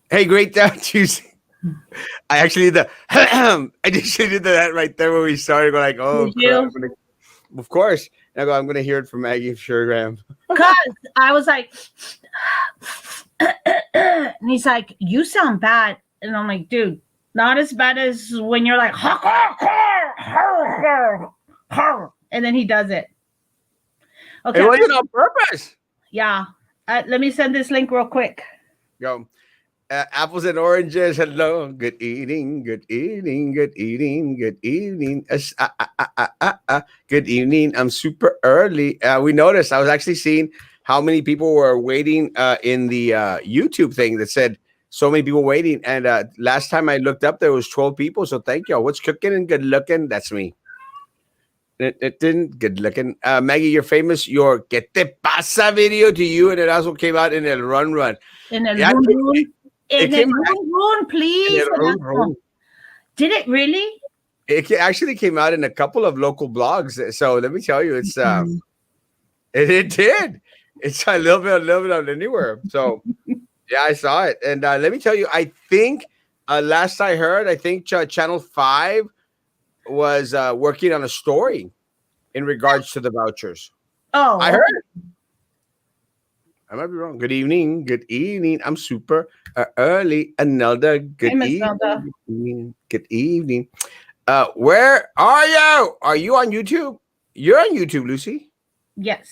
Hey, great Tuesday. I actually did the I just did that right there when we started. We're like, oh Did crap! you? Of course. And I go, I'm gonna hear it from Maggie for sure, Graham. Because I was like, and he's like, you sound bad. And I'm like, dude, not as bad as when you're like, and then he does it. Okay. It wasn't on purpose. Yeah. Let me send this link real quick. Go. Apples and oranges. Hello. Good evening. Good evening. Good evening. Good evening. Good evening. I'm super early. We noticed. I was actually seeing how many people were waiting in the YouTube thing that said so many people waiting. And last time I looked up, there was 12 people. So thank you. What's cooking and good looking? That's me. It didn't good looking. Maggie, you're famous. Your Que Te Pasa video to you and it also came out in El Run Run. In El Run Run. In El Run Run, please. Did it really? It actually came out in a couple of local blogs. So let me tell you, it's it did. It's a little bit of anywhere. So yeah, I saw it. And let me tell you, I think last I heard, I think Channel 5 was working on a story in regards to the vouchers. Oh, I heard it. I might be wrong. Good evening. Good evening. I'm super early. Another good evening. Good evening. Where are you? Are you on YouTube? You're on YouTube, Lucy. Yes,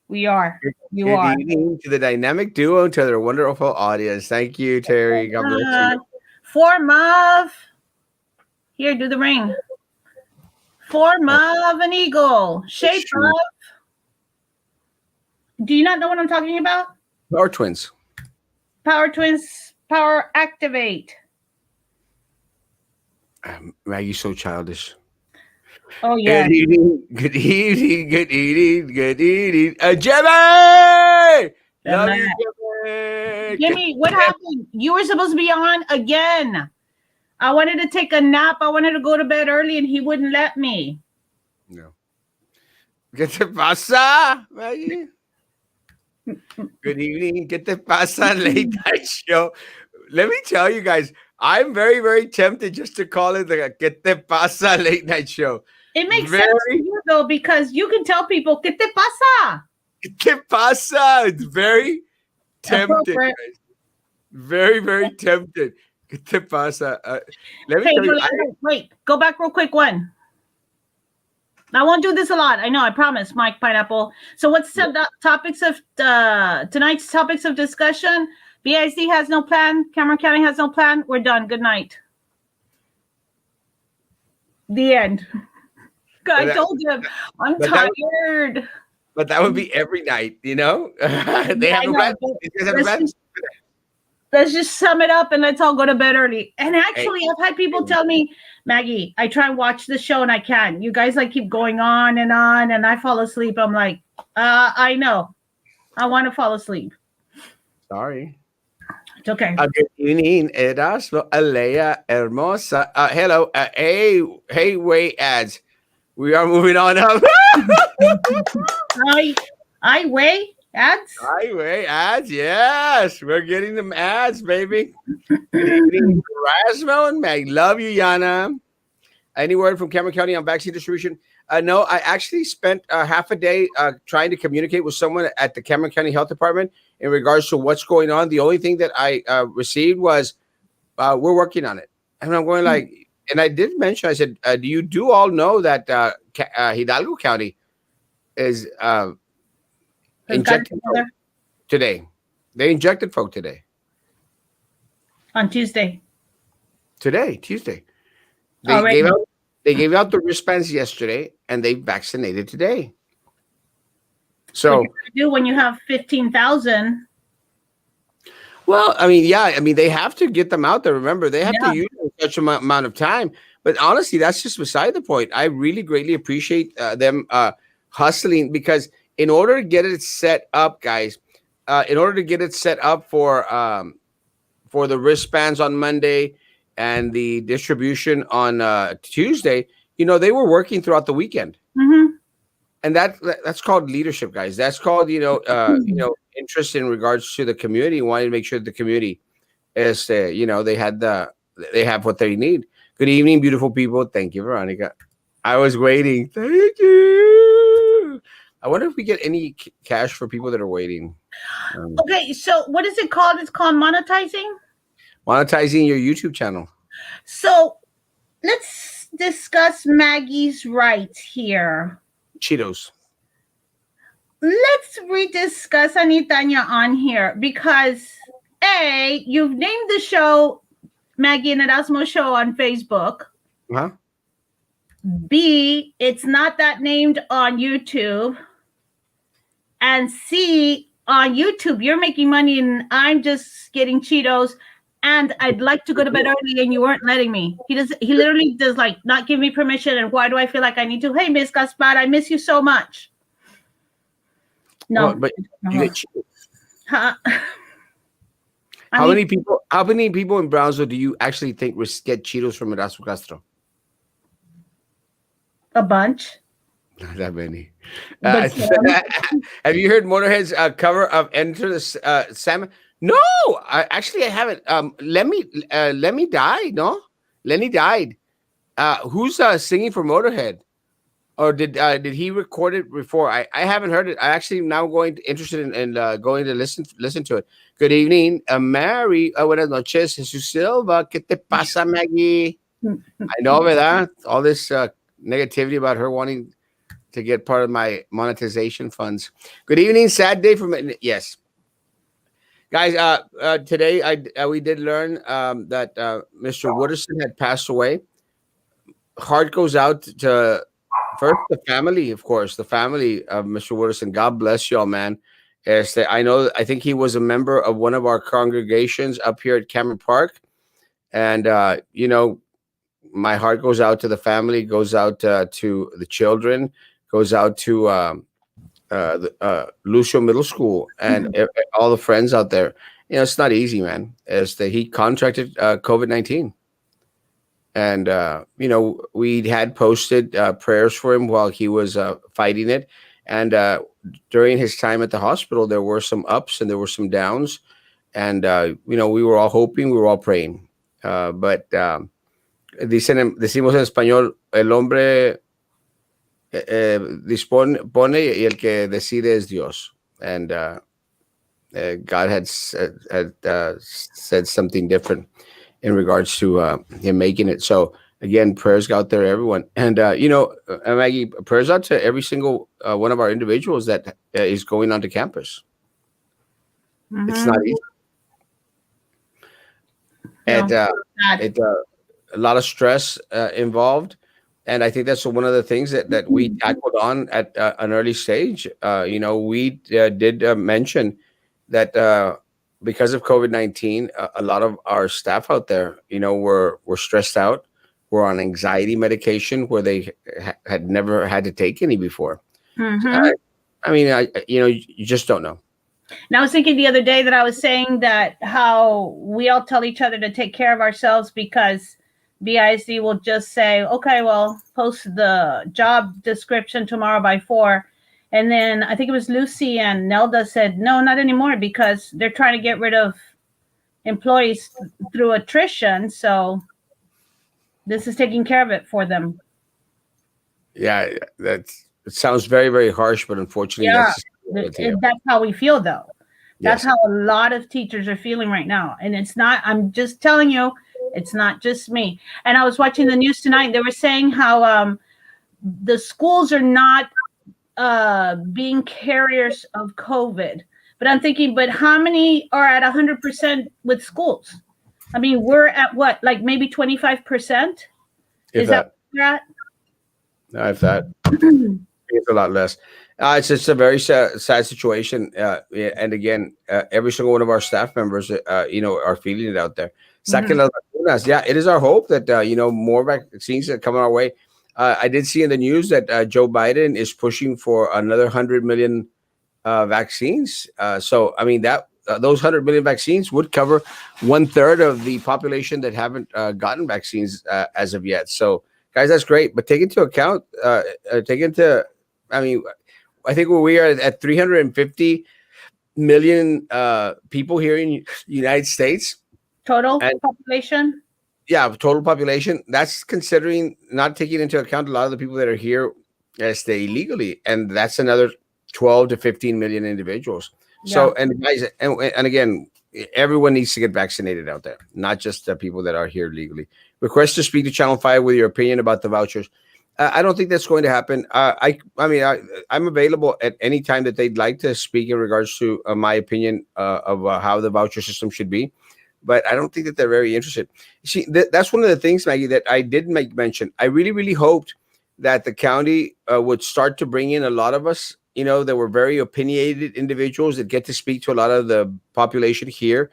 we are. You good are. Evening to the dynamic duo, to their wonderful audience. Thank you, Terry. God bless you. Form of. Here, do the ring. Form of an eagle. Shape of. Do you not know what I'm talking about? Power Twins. Power Twins. Power Activate. Maggie's so childish. Oh, yeah. Good evening. Good evening. Good evening. Good evening. Jimmy! Love you, Jimmy. Jimmy, what happened? You were supposed to be on again. I wanted to take a nap. I wanted to go to bed early, and he wouldn't let me. No. ¿Qué te pasa, Maggie? Good evening. ¿Qué te pasa? Late night show. Let me tell you guys, I'm very, very tempted just to call it the ¿Qué te pasa? Late night show. It makes sense to you, though, because you can tell people, ¿Qué te pasa? ¿Qué te pasa? It's very tempted, guys. Very, very tempted. ¿Qué te pasa? Let me tell you. Wait, go back real quick one. I won't do this a lot. I know, I promise, Mike Pineapple. So what's the topics of tonight's topics of discussion? BIC has no plan. Cameron County has no plan. We're done. Good night. The end. I told him I'm tired. But that would be every night, you know? They have a plan. Let's just sum it up and let's all go to bed early. And actually, I've had people tell me, Maggie, I try and watch the show and I can't. You guys like keep going on and I fall asleep. I'm like, I know. I want to fall asleep. Sorry. It's okay. Good evening, Erasmo, Alea, Hermosa. Hello. Hey, wait, ads. We are moving on up. I weigh ads. I weigh ads. Yes, we're getting them ads, baby. Erasmo and Maggie. Love you, Yana. Any word from Cameron County on vaccine distribution? No, I actually spent half a day trying to communicate with someone at the Cameron County Health Department in regards to what's going on. The only thing that I received was we're working on it. And I'm going like, and I did mention, I said, do you all know that Hidalgo County is injecting folk today? They injected folk today. On Tuesday. Today, Tuesday. They gave out the wristbands yesterday, and they vaccinated today. So what do when you have 15,000? Well, I mean, they have to get them out there. Remember, they have to use such an amount of time. But honestly, that's just beside the point. I really greatly appreciate them hustling, because in order to get it set up, guys, in order to get it set up for the wristbands on Monday and the distribution on Tuesday, they were working throughout the weekend. Mm-hmm. And that's called leadership, guys. That's called, interest in regards to the community, wanting to make sure the community is, they have what they need. Good evening, beautiful people. Thank you, Veronica. I was waiting. Thank you. I wonder if we get any cash for people that are waiting. Okay, so what is it called? It's called monetizing. Monetizing your YouTube channel. So let's discuss Maggie's rights here. Cheetos. Let's rediscuss Anitanya on here because A, you've named the show Maggie and Erasmo Show on Facebook. Huh? B, it's not that named on YouTube. And C, on YouTube, you're making money and I'm just getting Cheetos. And I'd like to go to bed early and you weren't letting me. He literally does like not give me permission. And why do I feel like I need to? Hey, Miss Gaspar, I miss you so much. No. Well, but you get Cheetos. Huh? How many people in Brownsville do you actually think get Cheetos from Erasmo Castro? A bunch. Not that many. Have you heard Motorhead's cover of Enter the Sandman? No, I haven't. Lemmy died. No, Lenny died. Who's singing for Motorhead? Or did he record it before? I haven't heard it. I actually now interested in going to listen to it. Good evening, Mary. Buenas noches, Jesus Silva. ¿Qué te pasa, Maggie? I know, ¿verdad? All this negativity about her wanting to get part of my monetization funds. Good evening, sad day from yes, guys. Today we did learn that Mr. Wooderson had passed away. Heart goes out to first the family, of course, the family of Mr. Wooderson. God bless y'all, man. I think he was a member of one of our congregations up here at Cameron Park, and my heart goes out to the family, goes out to the children, goes out to Lucio Middle School and all the friends out there. It's not easy, man. He contracted COVID-19. And, we had posted prayers for him while he was fighting it. And during his time at the hospital, there were some ups and there were some downs. And, we were all hoping, we were all praying. But decimos en español, el hombre pone y el que decide es Dios. And God had said something different in regards to him making it. So again, prayers go out there to everyone. And, Maggie, prayers out to every single one of our individuals that is going onto campus. Mm-hmm. It's not easy. And a lot of stress involved. And I think that's one of the things that we tackled on at an early stage. We did mention that because of COVID-19, a lot of our staff out there, were stressed out, were on anxiety medication where they had never had to take any before. Mm-hmm. You just don't know. And I was thinking the other day that I was saying that how we all tell each other to take care of ourselves because BIC will just say, okay, well, post the job description tomorrow by 4. And then I think it was Lucy and Nelda said, no, not anymore, because they're trying to get rid of employees through attrition. So this is taking care of it for them. Yeah, it sounds very, very harsh, but unfortunately, that's how we feel, though. That's how a lot of teachers are feeling right now. And it's not, I'm just telling you, it's not just me. And I was watching the news tonight. They were saying how the schools are not being carriers of COVID. But I'm thinking, but how many are at 100% with schools? I mean, we're at what, like maybe 25%? Is that what we're at? No, if that. It's a lot less. It's just a very sad situation. And again, every single one of our staff members, are feeling it out there. Mm-hmm. Yeah, it is our hope that, more vaccines are coming our way. I did see in the news that Joe Biden is pushing for another 100 million vaccines. So, I mean, that those 100 million vaccines would cover 1/3 of the population that haven't gotten vaccines as of yet. So, guys, that's great. But take into account, I think we are at 350 million people here in United States, Total and population? yeah, total population. That's considering not taking into account a lot of the people that are here stay illegally, and that's another 12 to 15 million individuals. Yeah. So, and guys, and again, everyone needs to get vaccinated out there, not just the people that are here legally. Request to speak to Channel 5 with your opinion about the vouchers. I don't think that's going to happen. I mean, I'm available at any time that they'd like to speak in regards to my opinion of how the voucher system should be, but I don't think that they're very interested. See, that's one of the things, Maggie, that I did make mention. I really, really hoped that the county would start to bring in a lot of us, that were very opinionated individuals that get to speak to a lot of the population here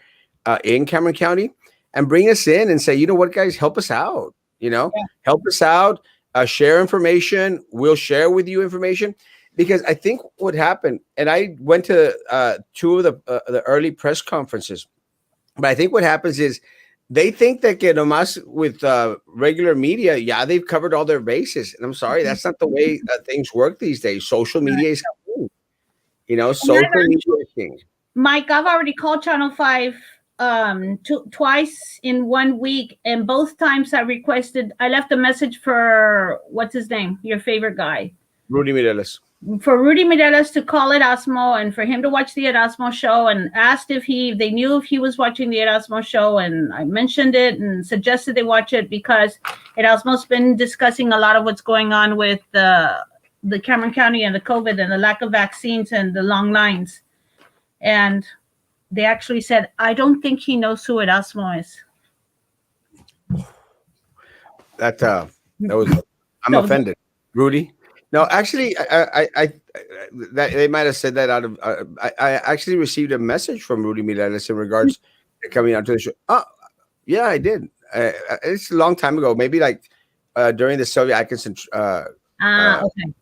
in Cameron County, and bring us in and say, you know what, guys, help us out. Yeah. Help us out. Share information. We'll share with you information, because I think what happened, and I went to two of the early press conferences, but I think what happens is they think that que nomás with regular media, yeah, they've covered all their bases. And I'm sorry, Mhm. that's not the way things work these days. Social Right. media is king. And Social I've media actually, is king. Mike, I've already called Channel 5 twice in 1 week, and both times I left a message for what's his name, your favorite guy, Rudy Mireles. for Rudy Mireles to call Erasmo and for him to watch the Erasmo show, and asked if they knew if he was watching the Erasmo show, and I mentioned it and suggested they watch it because Erasmo's been discussing a lot of what's going on with the Cameron County and the COVID and the lack of vaccines and the long lines. And they actually said, I don't think he knows who Erasmo is. That was, I'm So offended. Rudy. No, actually, I that they might have said that out of. I actually received a message from Rudy Mireles in regards to coming out to the show. Oh, yeah, I did. It's a long time ago, maybe like during the Sylvia Atkinson uh, okay.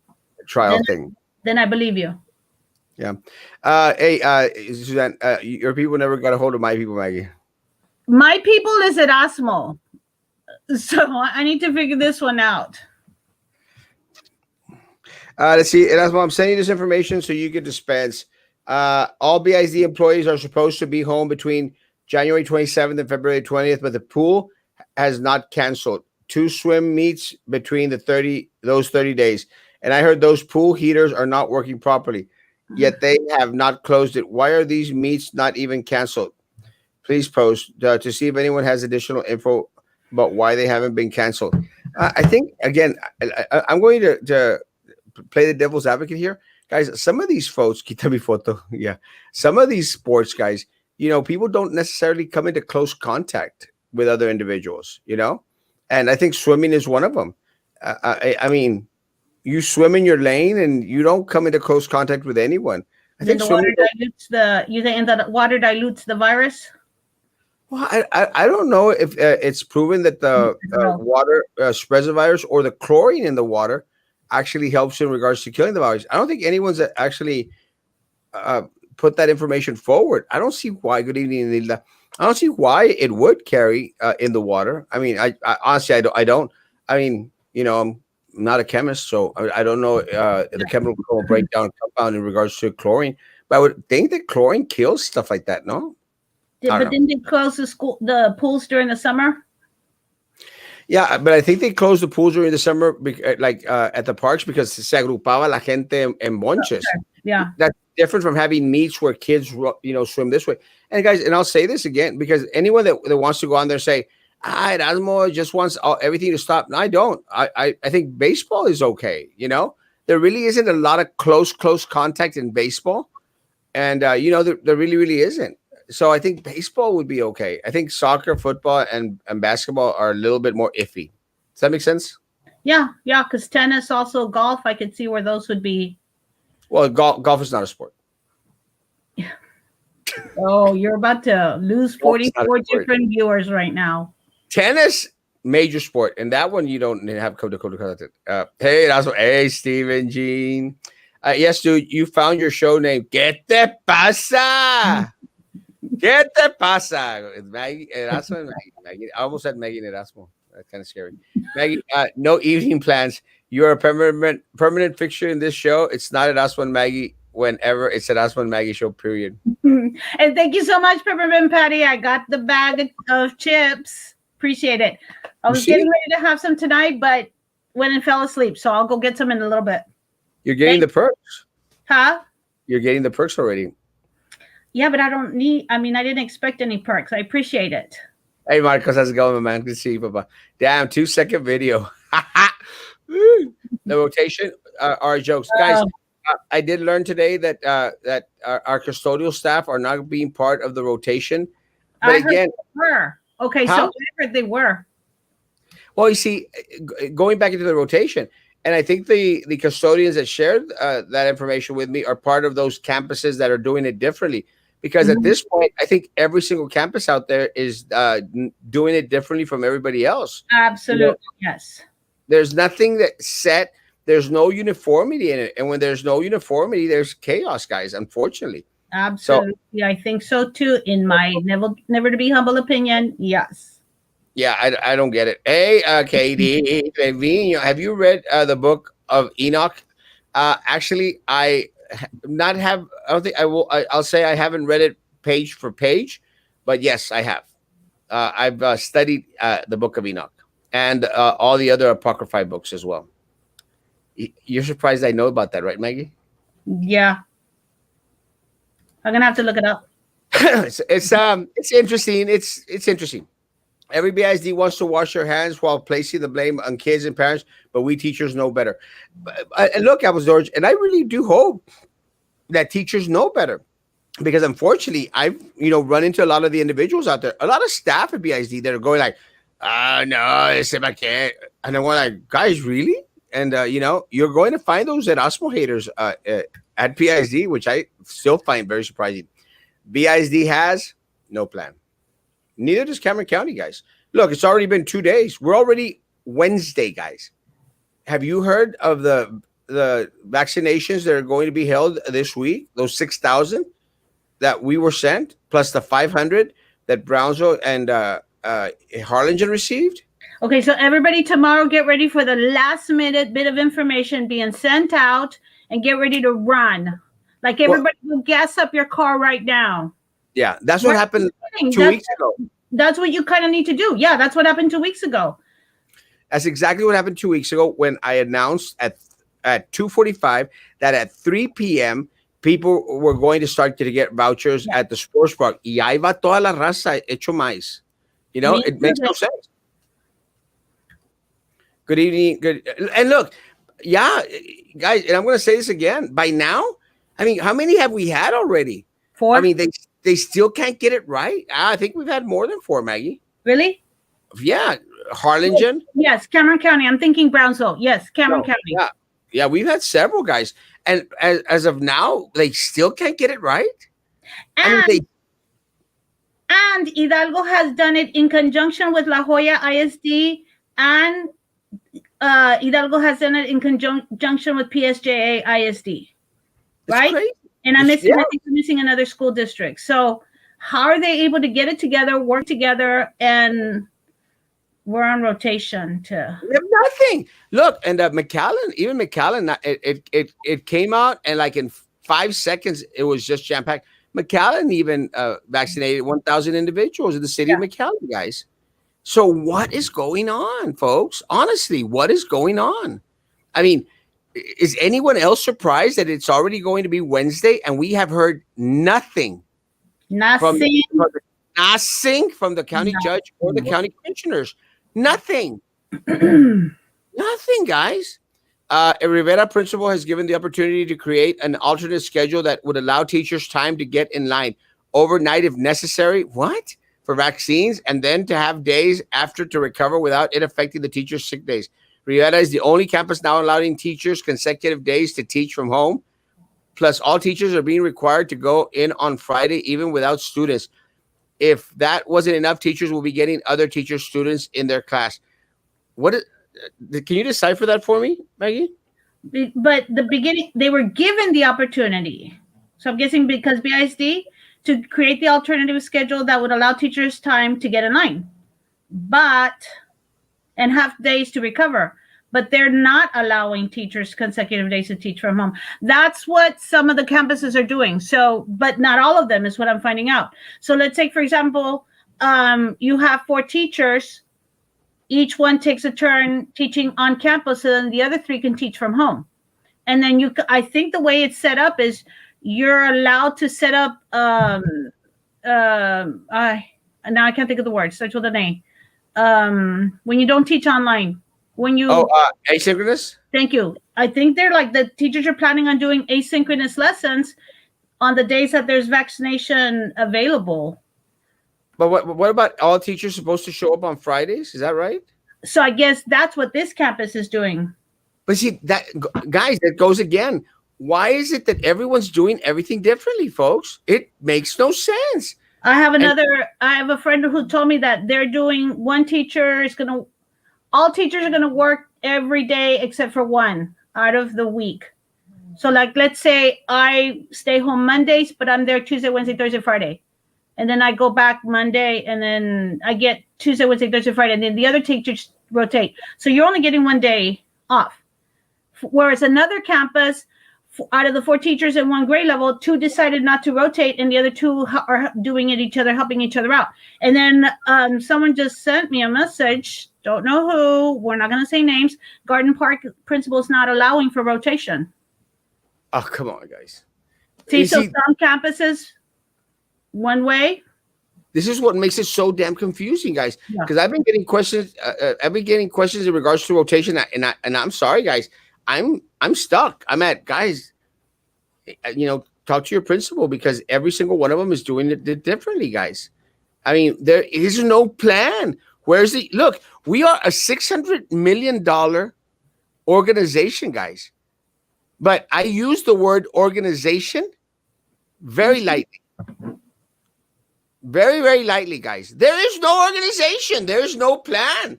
trial Then thing. then I believe you. Yeah. Hey, Suzanne, your people never got a hold of my people, Maggie. My people is Erasmo. So I need to figure this one out. Let's see. And that's why I'm sending you this information so you can dispense. All BIZ employees are supposed to be home between January 27th and February 20th, but the pool has not canceled. 2 swim meets between those 30 days. And I heard those pool heaters are not working properly, yet they have not closed it. Why are these meets not even canceled? Please post to see if anyone has additional info about why they haven't been canceled. I think, again, I'm going to play the devil's advocate here, guys. Some of these folks, quita mi foto, yeah. Some of these sports guys, people don't necessarily come into close contact with other individuals, and I think swimming is one of them. I mean, you swim in your lane and you don't come into close contact with anyone. I Then think the swimming. water dilutes the you think the water dilutes the virus? Well, I don't know if it's proven that the No. water spreads the virus, or the chlorine in the water actually helps in regards to killing the virus. I don't think anyone's actually uh, put that information forward. I don't see why. Good evening, Nilda. I don't see why it would carry in the water. I mean, I honestly, I don't. I don't. I mean, I'm not a chemist, so I don't know the chemical breakdown compound in regards to chlorine. But I would think that chlorine kills stuff like that. No, I don't But know. didn't they close the pools during the summer? Yeah, but I think they closed the pools during the summer, like at the parks, because se agrupaba la gente en bonches. Okay. Yeah. That's different from having meets where kids, swim this way. And guys, and I'll say this again, because anyone that wants to go on there and say, Erasmo just wants everything to stop. No, I don't. I think baseball is okay. There really isn't a lot of close contact in baseball, and there really, really isn't. So I think baseball would be okay. I think soccer, football, and basketball are a little bit more iffy. Does that make sense? Yeah, yeah, because tennis, also golf, I could see where those would be. Well, golf is not a sport. Oh, you're about to lose Golf is not a 44 sport. different viewers right now. Tennis, major sport, and that one you don't have code to contact. Hey, that's what. Hey, Steven Jean. Yes, dude, you found your show name. ¿Qué te pasa? ¿Qué te pasa? It's Maggie, Erasmo, and Maggie. I almost said Maggie and Erasmo. That's kind of scary. Maggie, no evening plans. You're a permanent fixture in this show. It's not Erasmo and Maggie whenever. It's Erasmo and Maggie show, period. And thank you so much, Peppermint Patty. I got the bag of chips. Appreciate it. I You was getting see, ready to have some tonight, but went and fell asleep. So I'll go get some in a little bit. you're getting Thank, the perks. huh? You're getting the perks already. Yeah, but I don't need, I mean, I didn't expect any perks. I appreciate it. Hey, Marcos, how's it going, man? Good to see you, Papa. Damn, 2 second video. Woo. The rotation are jokes, guys. Oh, I did learn today that our custodial staff are not being part of the rotation. But I heard again, they were. Okay, so huh? I heard they were. Well, you see, going back into the rotation, and I think the custodians that shared that information with me are part of those campuses that are doing it differently. Because at Mhm. this point, I think every single campus out there is doing it differently from everybody else. You know, Absolutely. Yes. there's nothing that set. There's no uniformity in it, and when there's no uniformity, there's chaos, guys. Unfortunately, so Absolutely. I think so too, in my never to be humble opinion. Yes. yeah, I don't get it. Hey, Katie, Trevino, have you read the book of Enoch? Actually, not have. I don't think I will. I'll say I haven't read it page for page, but yes, I have. I've studied the book of Enoch and all the other apocryphal books as well. You're surprised I know about that, right, Maggie? Yeah. I'm gonna have to look it up. It's interesting. It's interesting. Every BISD wants to wash their hands while placing the blame on kids and parents, but we teachers know better. And look, Apples George, and I really do hope that teachers know better, because unfortunately, I've run into a lot of the individuals out there, a lot of staff at BISD that are going like, no, it's I can't," and I'm going like, guys, really? And you're going to find those Erasmo haters at BISD, which I still find very surprising. BISD has no plan. Neither does Cameron County, guys. Look, it's already been 2 days. We're already Wednesday, guys. Have you heard of the vaccinations that are going to be held this week? Those 6,000 that we were sent, plus the 500 that Brownsville and Harlingen received. Okay, so everybody tomorrow get ready for the last minute bit of information being sent out and get ready to run. Like Well, everybody will gas up your car right now. yeah, that's what Right? happened two That's weeks ago. that's what you kind of need to do. Yeah, that's what happened 2 weeks ago. That's exactly what happened 2 weeks ago when I announced at 2:45 that at 3 p.m. people were going to start to get vouchers Yeah. at the sports park. Y ahí va toda la raza hecho maíz. Me It makes no too. sense. Good evening. Good. And look, yeah, guys, and I'm going to say this again. By now, I mean, how many have we had already? I 4? mean, they still can't get it right. I think we've had more than 4, Maggie. Really? Yeah, Yes, Harlingen. yes, Cameron County. I'm thinking Brownsville. Yes, Cameron No, County. yeah, yeah, we've had several guys, and as of now, they still can't get it right. I mean, And they and Hidalgo has done it in conjunction with La Jolla ISD, and Hidalgo has done it in conjunction with PSJA ISD, it's right? crazy. And Yeah, I think I'm missing another school district. So how are they able to get it together, work together, and we're on rotation to we have nothing. Look, and even McAllen, it came out, and like in 5 seconds, it was just jam packed. McAllen even vaccinated 1,000 individuals in the city of yeah. McAllen, guys. So what is going on, folks? Honestly, what is going on? I mean, is anyone else surprised that it's already going to be Wednesday and we have heard nothing from, Nothing. from the, nothing from the county judge or the No. county commissioners? Nothing. Nothing, guys. A Rivera principal has given the opportunity to create an alternate schedule that would allow teachers time to get in line overnight if necessary. What? For vaccines, and then to have days after to recover without it affecting the teachers' sick days. Rivera is the only campus now allowing teachers consecutive days to teach from home. Plus, all teachers are being required to go in on Friday, even without students. If that wasn't enough, teachers will be getting other teachers' students in their class. What is, can you decipher that for me, Maggie? But the beginning, they were given the opportunity. So I'm guessing because BISD to create the alternative schedule that would allow teachers time to get in line, but and have days to recover. but they're not allowing teachers consecutive days to teach from home. That's what some of the campuses are doing. So, but not all of them is what I'm finding out. So let's take, for example, you have 4 teachers. Each one takes a turn teaching on campus, and then the other 3 can teach from home. And then I think the way it's set up is you're allowed to set up, I now I can't think of the word. Starts with an A. When you don't teach online, when Oh, you asynchronous. thank you. I think they're like the teachers are planning on doing asynchronous lessons on the days that there's vaccination available. But what about all teachers supposed to show up on Fridays? Is that right? So I guess that's what this campus is doing. But see that guys, that goes again. Why is it that everyone's doing everything differently, folks? It makes no sense. And I have a friend who told me that they're doing one teacher is going to, all teachers are going to work every day except for one out of the week. So like, let's say I stay home Mondays, but I'm there Tuesday, Wednesday, Thursday, Friday. And then I go back Monday and then I get Tuesday, Wednesday, Thursday, Friday. And then the other teachers rotate. So you're only getting one day off. Whereas another campus, out of the 4 teachers in one grade level, 2 decided not to rotate, and the other 2 are doing it each other, helping each other out. And then someone just sent me a message. Don't know who. We're not going to say names. Garden Park principal is not allowing for rotation. oh, come on, guys. See, so some campuses, one way. This is what makes it so damn confusing, guys. Yeah. Because I've been getting questions. I've been getting questions in regards to rotation, and I'm sorry, guys. I'm stuck. I'm at guys. Talk to your principal because every single one of them is doing it differently, guys. I mean, there is no plan. Where's the look? We are a $600 million organization, guys. But I use the word organization very lightly. Very, very lightly, guys. There is no organization. There is no plan.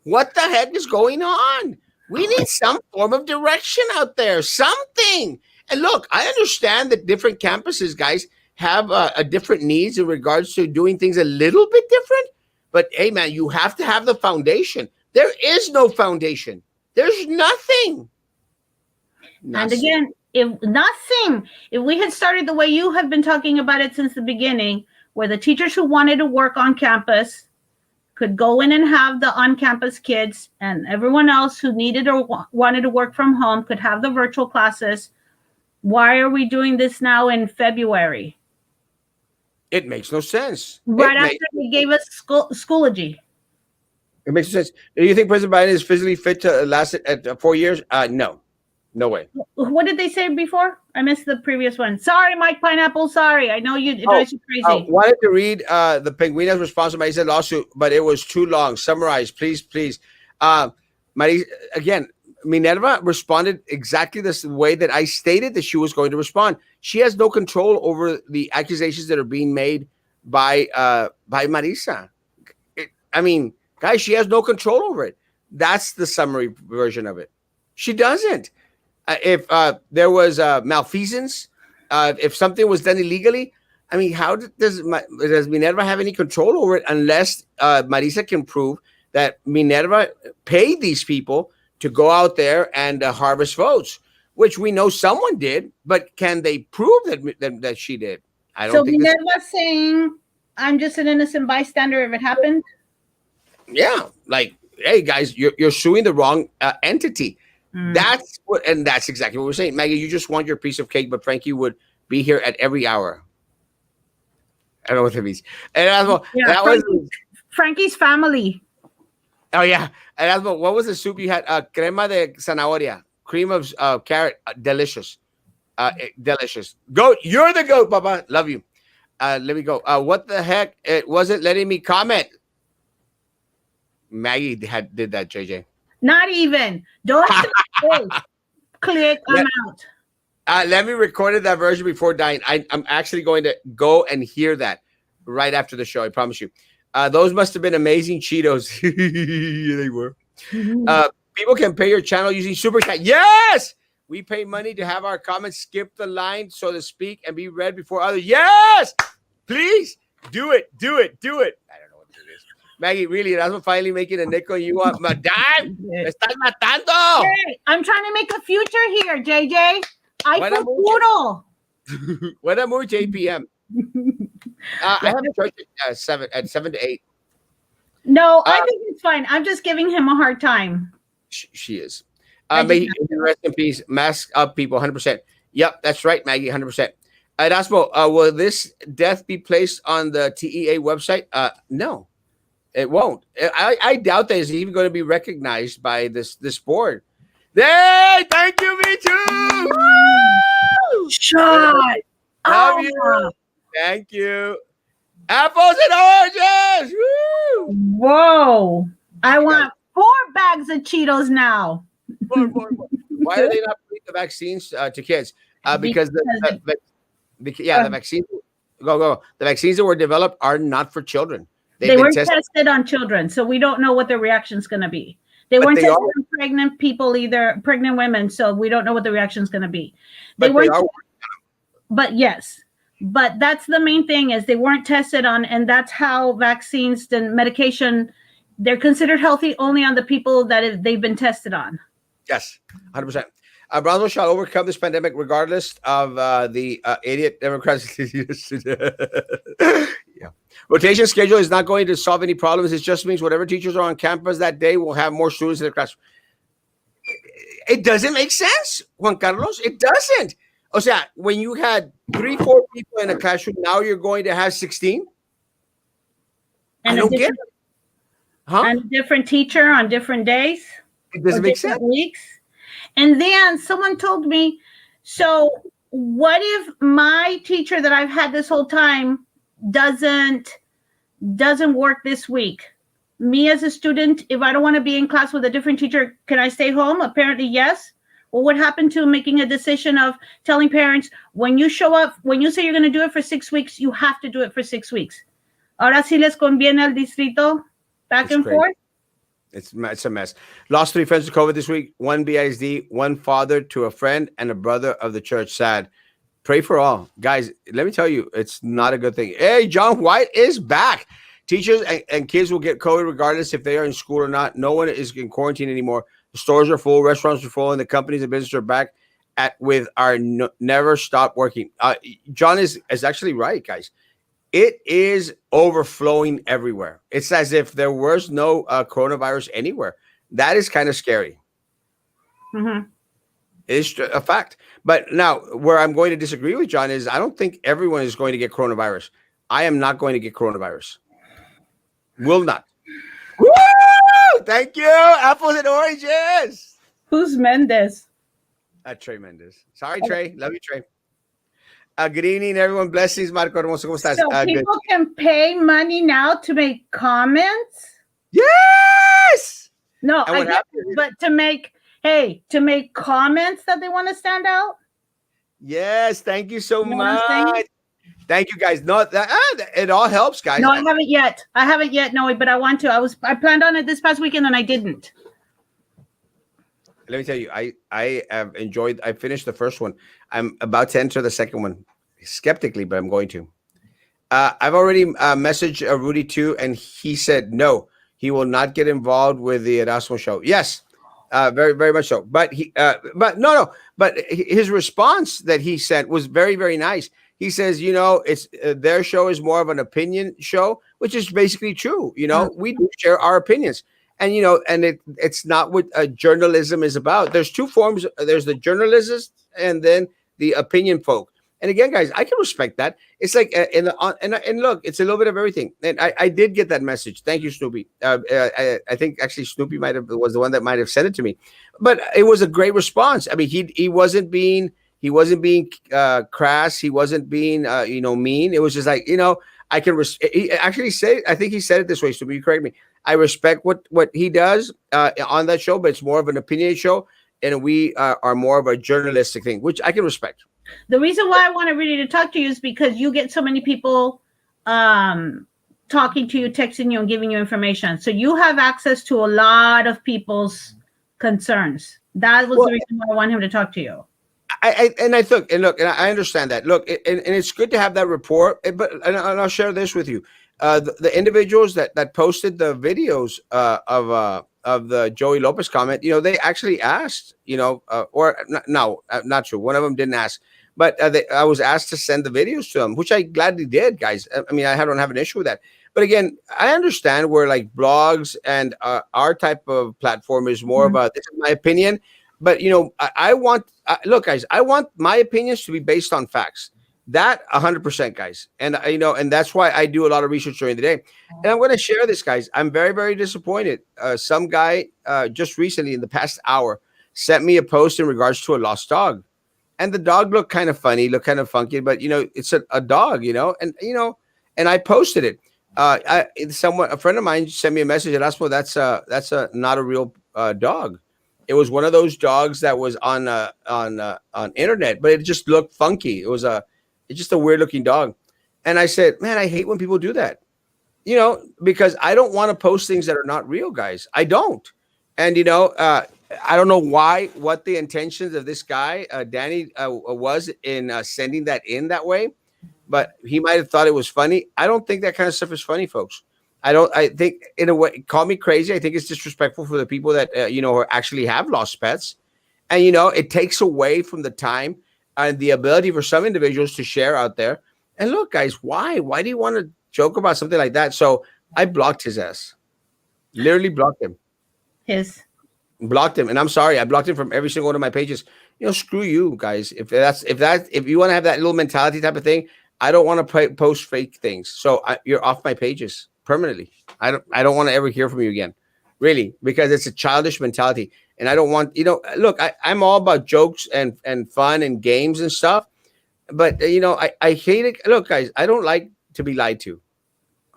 What the heck is going on? We need some form of direction out there, something. And look, I understand that different campuses, guys, have a different needs in regards to doing things a little bit different. But hey, man, you have to have the foundation. There is no foundation. There's nothing. And again, if we had started the way you have been talking about it since the beginning, where the teachers who wanted to work on campus could go in and have the on-campus kids, and everyone else who needed or wanted to work from home could have the virtual classes. Why are we doing this now in February? It makes no sense. Right after they gave us Schoology. It makes no sense. Do you think President Biden is physically fit to last at 4 years? No. No way. What did they say before? I missed the previous one. Sorry, Mike Pineapple. Sorry. I know it drives you crazy. I wanted to read the Penguina's response to Marisa's lawsuit, but it was too long. Summarize, please. Again, Minerva responded exactly the way that I stated that she was going to respond. She has no control over the accusations that are being made by Marisa. Guys, she has no control over it. That's the summary version of it. She doesn't. If there was malfeasance, if something was done illegally, how does Minerva have any control over it unless Marisa can prove that Minerva paid these people to go out there and harvest votes, which we know someone did, but can they prove that she did? I don't think. So Minerva's saying, "I'm just an innocent bystander if it happened." Yeah, like, hey guys, you're suing the wrong entity. That's exactly what we're saying. Maggie, you just want your piece of cake, but Frankie would be here at every hour. I don't know what that means. And Frankie's family. Oh yeah. And what was the soup you had? Crema de zanahoria, cream of carrot, delicious, delicious. Goat, you're the goat, Papa. Love you. Let me go. What the heck? It wasn't letting me comment. Maggie did that, JJ. Not even. Don't click. I'm out. Let me record that version before dying. I'm actually going to go and hear that right after the show. I promise you. Those must have been amazing Cheetos. They were. People can pay your channel using Super Chat. Yes! We pay money to have our comments skip the line, so to speak, and be read before others. Yes! Please do it. I don't know what it is. Maggie, really, that's what finally making a nickel. You want Madame? Me estás matando. Hey, I'm trying to make a future here, JJ. I Buena futuro. Buena mucho 8 p.m. I have church at 7 to 8. No, I Uh, think it's fine. I'm just giving him a hard time. she is. I May just he rest in peace. Mask up, people. 100%. Yep, that's right, Maggie. 100%. Erasmo, will this death be placed on the TEA website? No, it won't. I doubt that it's even going to be recognized by this board. Hey, thank you, me too. Woo! shot. Love Oh, you. Thank you. Apples and oranges. Woo! whoa. I You guys, want 4 bags of Cheetos now. more. Why are they not putting the vaccines to kids? Because the vaccines. Go. The vaccines that were developed are not for children. They've They been weren't tested, tested on children, so we don't know what the reaction's going to be. They but weren't they tested are. on pregnant people either, pregnant women, so we don't know what the reaction's going to be. They But they weren't, are. but yes, but that's the main thing is they weren't tested on, and that's how vaccines and medication, they're considered healthy only on the people that they've been tested on. Yes, 100%. Brazil shall overcome this pandemic regardless of the idiot Democrats. Yeah. Rotation schedule is not going to solve any problems. It just means whatever teachers are on campus that day will have more students in the classroom. It doesn't make sense, Juan Carlos. It doesn't. O sea, when you had 3-4 people in a classroom, now you're going to have 16. And I don't get it. Huh? And a different teacher on different days. It doesn't make sense. Weeks. And then someone told me, so what if my teacher that I've had this whole time doesn't work this week? Me as a student, if I don't want to be in class with a different teacher, can I stay home? Apparently, yes. Well, what happened to making a decision of telling parents, when you show up, when you say you're going to do it for 6 weeks, you have to do it for 6 weeks? Ahora sí les conviene al distrito back and forth? It's a mess. Lost 3 friends to COVID this week. 1 BISD, 1 father to a friend, and a brother of the church. Sad. Pray for all. Guys, let me tell you, it's not a good thing. Hey, John White is back. Teachers and kids will get COVID regardless if they are in school or not. No one is in quarantine anymore. The stores are full, restaurants are full, and the companies and businesses are back with our never stop working. John is actually right, guys. It is overflowing everywhere. It's as if there was no coronavirus anywhere. That is kind of scary. Mm-hmm. It's a fact. But now, where I'm going to disagree with John is I don't think everyone is going to get coronavirus. I am not going to get coronavirus. Will not. Woo! Thank you. Apples and oranges. Who's Mendez? Trey Mendez. Sorry, Trey. Love you, Trey. Good evening, everyone. Blessings, Marco Hermoso. ¿Cómo estás? So people can pay money now to make comments? Yes. No, I get it, but to make comments that they want to stand out? Yes, thank you so much. Thank you, guys. No, it all helps, guys. No, I haven't yet, Noe, but I want to. I planned on it this past weekend and I didn't. Let me tell you, I have enjoyed. I finished the first one. I'm about to enter the second one, skeptically, but I'm going to. I've already messaged Rudy too, and he said no, he will not get involved with the Erasmo show. Yes, very, very much so. But But his response that he sent was very, very nice. He says, it's their show is more of an opinion show, which is basically true. We do share our opinions. And, it's not what journalism is about. There's 2 forms. There's the journalists and then the opinion folk. And again, guys, I can respect that. It's like, and look, it's a little bit of everything. And I did get that message. Thank you, Snoopy. I think actually Snoopy was the one that might have sent it to me. But it was a great response. I mean, he wasn't being crass. He wasn't being, mean. It was just like, I can. He actually said. I think he said it this way. So you correct me. I respect what he does on that show, but it's more of an opinion show, and we are more of a journalistic thing, which I can respect. The reason why I want really to talk to you is because you get so many people talking to you, texting you, and giving you information. So you have access to a lot of people's concerns. That was the reason why I want him to talk to you. I understand that. Look, and it's good to have that report. And I'll share this with you. the individuals that posted the videos of the Joey Lopez comment, they actually asked, no, not true. One of them didn't ask, but I was asked to send the videos to them, which I gladly did, guys. I mean, I don't have an issue with that. But again, I understand where like blogs and our type of platform is more of Mhm. a, this is my opinion. But I want look, guys, I want my opinions to be based on facts. That 100%, guys, and and that's why I do a lot of research during the day. And I'm going to share this, guys. I'm very, very disappointed. Some guy just recently, in the past hour, sent me a post in regards to a lost dog, and the dog looked kind of funny, looked kind of funky, but it's a dog, and I posted it. A friend of mine sent me a message at Aspo. That's a not a real dog. It was one of those dogs that was on internet, but it just looked funky. It's just a weird looking dog. And I said, man, I hate when people do that, because I don't want to post things that are not real, guys. I don't. And, I don't know what the intentions of this guy, Danny, was in sending that in that way, but he might have thought it was funny. I don't think that kind of stuff is funny, folks. I think, in a way, call me crazy. I think it's disrespectful for the people that, who actually have lost pets. And, it takes away from the time and the ability for some individuals to share out there. And look, guys, why? Why do you want to joke about something like that? So I blocked his ass. Literally blocked him. His. Blocked him. And I'm sorry, I blocked him from every single one of my pages. Screw you guys. If you want to have that little mentality type of thing, I don't want to post fake things. So you're off my pages permanently. I don't want to ever hear from you again. Really, because it's a childish mentality. And I don't want, look, I'm all about jokes and fun and games and stuff. But, I hate it. Look, guys, I don't like to be lied to.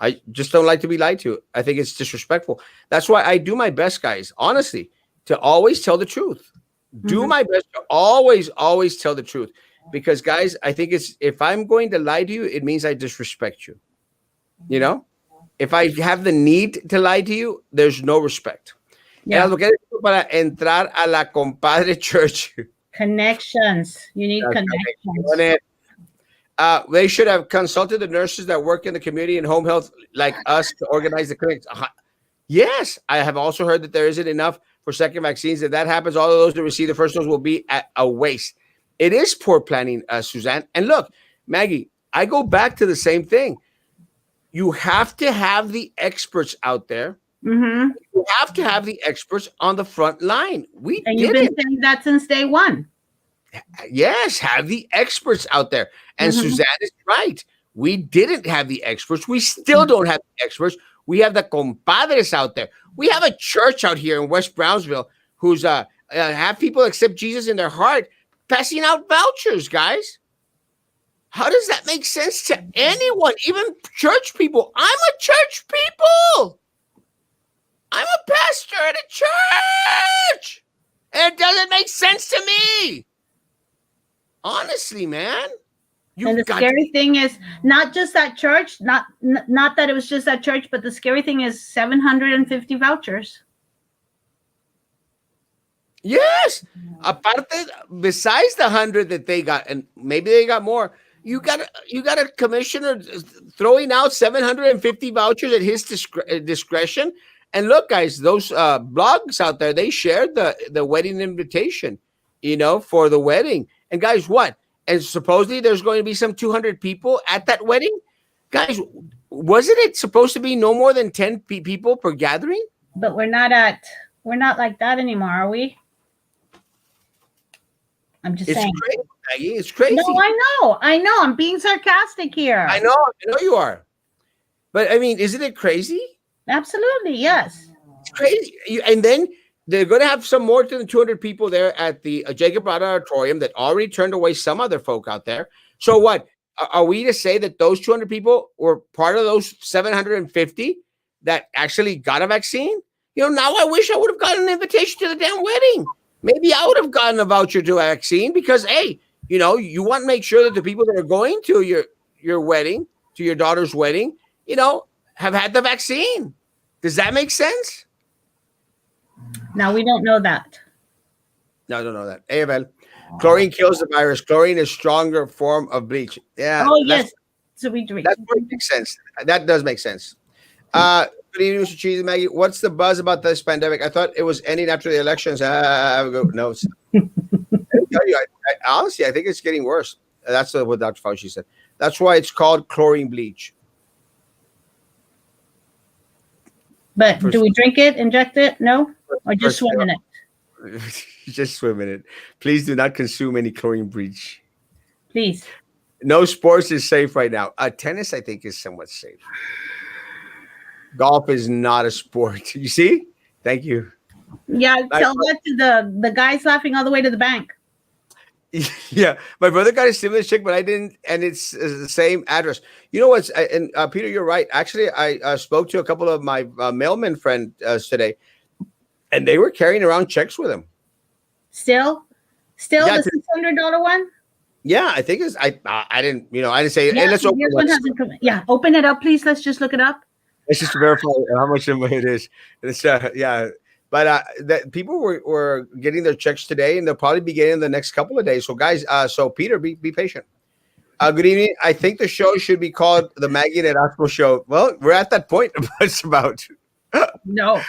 I just don't like to be lied to. I think it's disrespectful. That's why I do my best, guys, honestly, to always tell the truth. Do Mhm. my best to always, always tell the truth. Because, guys, I think if I'm going to lie to you, it means I disrespect you. You know? If I have the need to lie to you, there's no respect. Yeah. Era lo que era para entrar a la compadre church. Connections. You need Las connections. conexiones. They should have consulted the nurses that work in the community and home health like us to organize the clinics. Yes, I have also heard that there isn't enough for second vaccines. If that happens, all of those that receive the first dose will be at a waste. It is poor planning, Suzanne. And look, Maggie, I go back to the same thing. You have to have the experts out there. Mm-hmm. You have to have the experts on the front line. We And you've didn't. been saying that since day one. Yes, have the experts out there. And Mm-hmm. Suzanne is right. We didn't have the experts. We still don't have the experts. We have the compadres out there. We have a church out here in West Brownsville who's have people accept Jesus in their heart, passing out vouchers, guys. How does that make sense to anyone, even church people? I'm a church people. I'm a pastor at a church. And it doesn't make sense to me. Honestly, man. And the scary thing is not just that church, not that it was just that church, but the scary thing is 750 vouchers. Yes. Aparte, besides the 100 that they got, and maybe they got more, you got a commissioner throwing out 750 vouchers at his discretion. And look, guys, those blogs out there, they shared the wedding invitation, for the wedding. And guys, what? And supposedly there's going to be some 200 people at that wedding. Guys, wasn't it supposed to be no more than 10 people per gathering? But we're not like that anymore, are we? I'm just saying. Crazy, Maggie. It's crazy. No, I know. I'm being sarcastic here. I know you are. But I mean, isn't it crazy? Absolutely, yes. It's crazy. And then they're going to have some more than 200 people there at the Jacob Rod Auditorium that already turned away some other folk out there. So what? Are we to say that those 200 people were part of those 750 that actually got a vaccine? Now I wish I would have gotten an invitation to the damn wedding. Maybe I would have gotten a voucher to a vaccine because, hey, you want to make sure that the people that are going to your wedding, to your daughter's wedding, have had the vaccine. Does that make sense? Now we don't know that. No, I don't know that. Hey, Abel, chlorine kills the virus. Chlorine is a stronger form of bleach. Yeah. Oh, yes. So we drink. That makes sense. That does make sense. Good evening, Mr. Cheese and Maggie. What's the buzz about this pandemic? I thought it was ending after the elections. No, let me tell you, honestly, I think it's getting worse. That's what Dr. Fauci said. That's why it's called chlorine bleach. But For, do we drink it, inject it? No? Or just first, swim in it? just swim in it. Please do not consume any chlorine bleach. Please. No sports is safe right now. Tennis, I think, is somewhat safe. Golf is not a sport. You see? Thank you. Yeah, tell that to the guys laughing all the way to the bank. Yeah, my brother got a stimulus check, but I didn't, and it's the same address. You know what's? And Peter, you're right. Actually, I spoke to a couple of my mailman friends today, and they were carrying around checks with them. Still, yeah, the $600 one. Yeah, I think it's. I didn't. I didn't say. Yeah, hey, let's open it. Yeah, open it up, please. Let's just look it up. Let's just verify how much it is. It's yeah. But that people were getting their checks today, and they'll probably be getting the next couple of days. So, guys, so Peter, be patient. Good evening. I think the show should be called the Maggie and Erasmo Show. Well, we're at that point. It's about. No.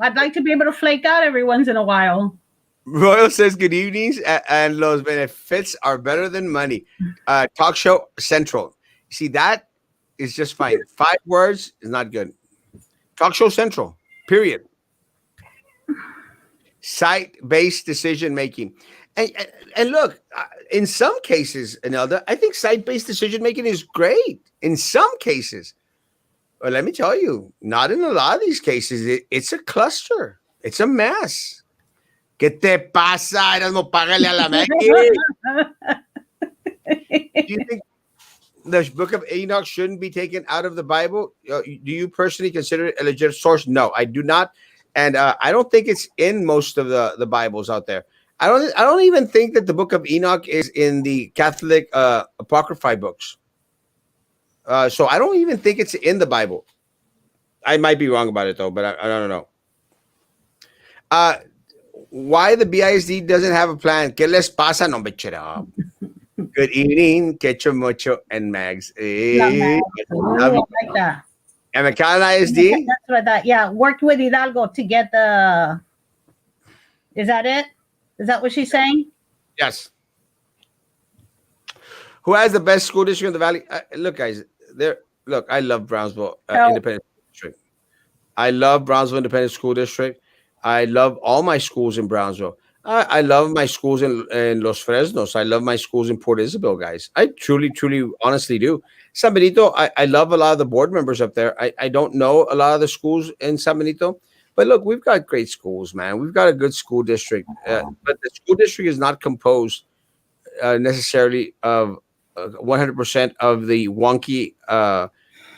I'd like to be able to flake out every once in a while. Royal says good evenings, and los benefits are better than money. Talk show central. See, that is just fine. 5 words is not good. Talk show central. Period. Site-based decision making, and look, in some cases, Anelda, I think site-based decision making is great in some cases. But let me tell you, not in a lot of these cases. It's a cluster. It's a mess. ¿Qué te pasa? Erasmo, págale a la Maggie. Do you think the book of Enoch shouldn't be taken out of the Bible? Do you personally consider it a legit source? No, I do not. And I don't think it's in most of the Bibles out there. I don't even think that the book of Enoch is in the Catholic apocrypha books. So I don't even think it's in the Bible. I might be wrong about it though, but I don't know. Why the BISD doesn't have a plan? ¿Qué les pasa? No, bitch it up. Good evening, Quecho, Mocho, and Mags. Hey, I like that. And McAllen ISD? That's what I thought. Yeah, worked with Hidalgo to get the. Is that it? Is that what she's saying? Yes. Who has the best school district in the Valley? Look, guys. Look, I love Brownsville Independent School District. I love Brownsville Independent School District. I love all my schools in Brownsville. I love my schools in Los Fresnos. I love my schools in Port Isabel, guys. I truly, honestly do. San Benito, I love a lot of the board members up there. I don't know a lot of the schools in San Benito, but look, we've got great schools, man. We've got a good school district, but the school district is not composed necessarily of 100% of the wonky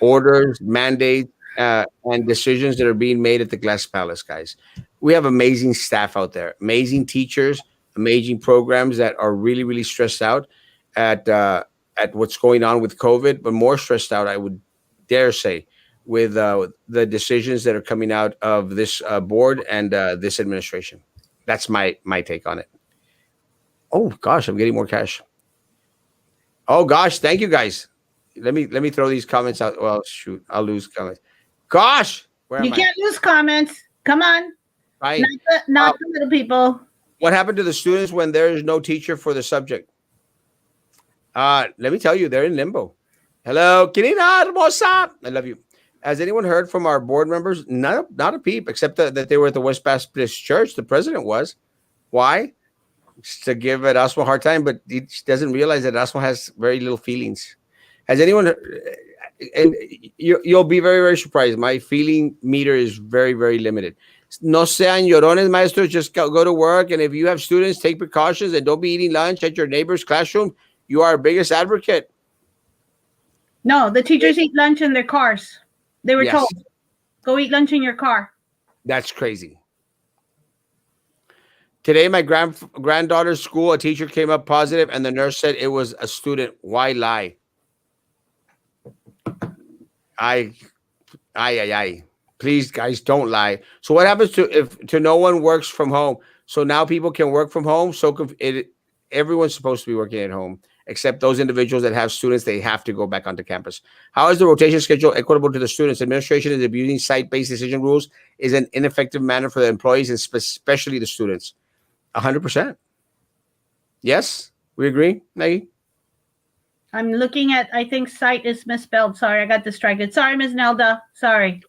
orders, mandates, and decisions that are being made at the Glass Palace, guys. We have amazing staff out there, amazing teachers, amazing programs that are really, really stressed out at what's going on with COVID, but more stressed out, I would dare say, with the decisions that are coming out of this board and this administration. That's my take on it. Oh gosh, I'm getting more cash. Oh gosh, thank you guys. Let me throw these comments out. Well, shoot, I'll lose comments. Gosh, you can't lose comments. Come on. Right. Not the little people. What happened to the students when there is no teacher for the subject? Let me tell you, they're in limbo. Hello, Querida Hermosa. I love you. Has anyone heard from our board members? Not a peep, except that they were at the West Baptist Church. The president was. Why? Just to give Erasmo a hard time, but he doesn't realize that Erasmo has very little feelings. Has anyone? And you'll be very, very surprised. My feeling meter is very, very limited. No sean llorones, maestros. Just go to work. And if you have students, take precautions and don't be eating lunch at your neighbor's classroom. You are our biggest advocate. No, the teachers eat lunch in their cars. They were told, go eat lunch in your car. That's crazy. Today, my granddaughter's school, a teacher came up positive, and the nurse said it was a student. Why lie? Please, guys, don't lie. So what happens if no one works from home? So now people can work from home. So everyone's supposed to be working at home. except those individuals that have students, they have to go back onto campus. How is the rotation schedule equitable to the students? Administration is abusing site-based decision rules is an ineffective manner for the employees and especially the students. 100%. Yes, we agree, Maggie? I'm looking at, I think site is misspelled. Sorry, I got distracted. Sorry, Ms. Nelda. Sorry.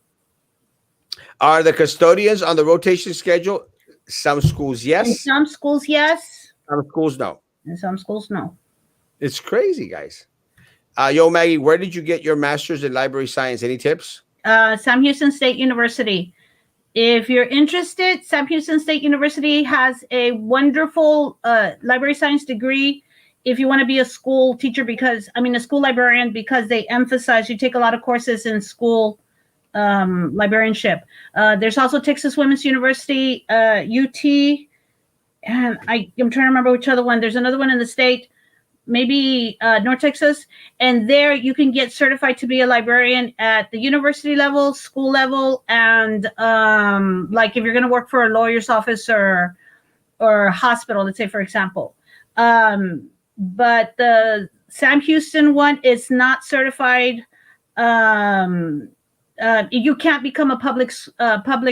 Are the custodians on the rotation schedule? Some schools, In yes. some schools, yes. Some schools, no. In some schools, no. It's crazy, guys. Yo, Maggie, where did you get your master's in library science? Any tips? Sam Houston State University. If you're interested, Sam Houston State University has a wonderful library science degree. If you want to be a school teacher, a school librarian, because they emphasize you take a lot of courses in school librarianship. There's also Texas Women's University, UT, and I'm trying to remember which other one. There's another one in the state, maybe North Texas, and there you can get certified to be a librarian at the university level, school level, and like if you're going to work for a lawyer's office or hospital, let's say, for example. But the Sam Houston one is not certified. You can't become a public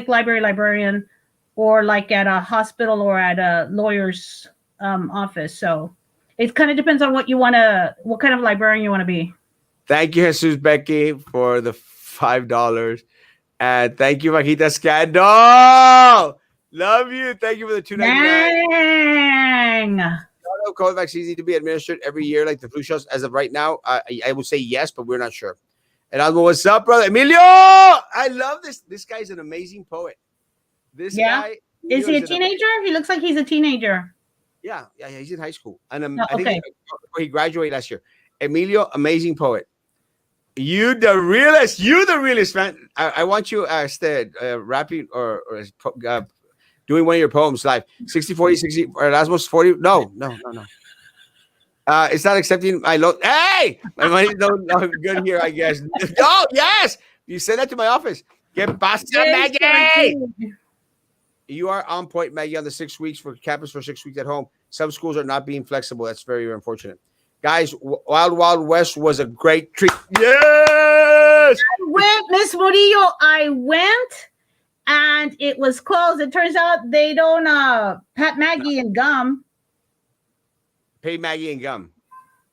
library librarian, or like at a hospital or at a lawyer's office. So it kind of depends on what kind of librarian you want to be. Thank you, Jesus Becky, for the $5. And thank you, Vaquita Scandal. Love you. Thank you for the $2.99. Dang. COVID vaccines need to be administered every year like the flu shots. As of right now, I would say yes, but we're not sure. And Almo, what's up, brother? Emilio! I love this. This guy's an amazing poet. This guy. Is he a teenager? He looks like he's a teenager. Yeah, he's in high school. And I think he graduated last year. Emilio, amazing poet. You the realest, man. I want you rapping or doing one of your poems live. 60, 40, 60, or Erasmus 40. No. It's not accepting my loan. Hey, my money's not good here, I guess. Oh, yes. You send that to my office. Get pasta, Maggie. You are on point, Maggie, on the 6 weeks for campus for 6 weeks at home. Some schools are not being flexible. That's very, very unfortunate. Guys, Wild Wild West was a great treat. Yes! I went, Miss Murillo. I went, and it was closed. It turns out they don't pat Maggie and gum. Pay Maggie and gum.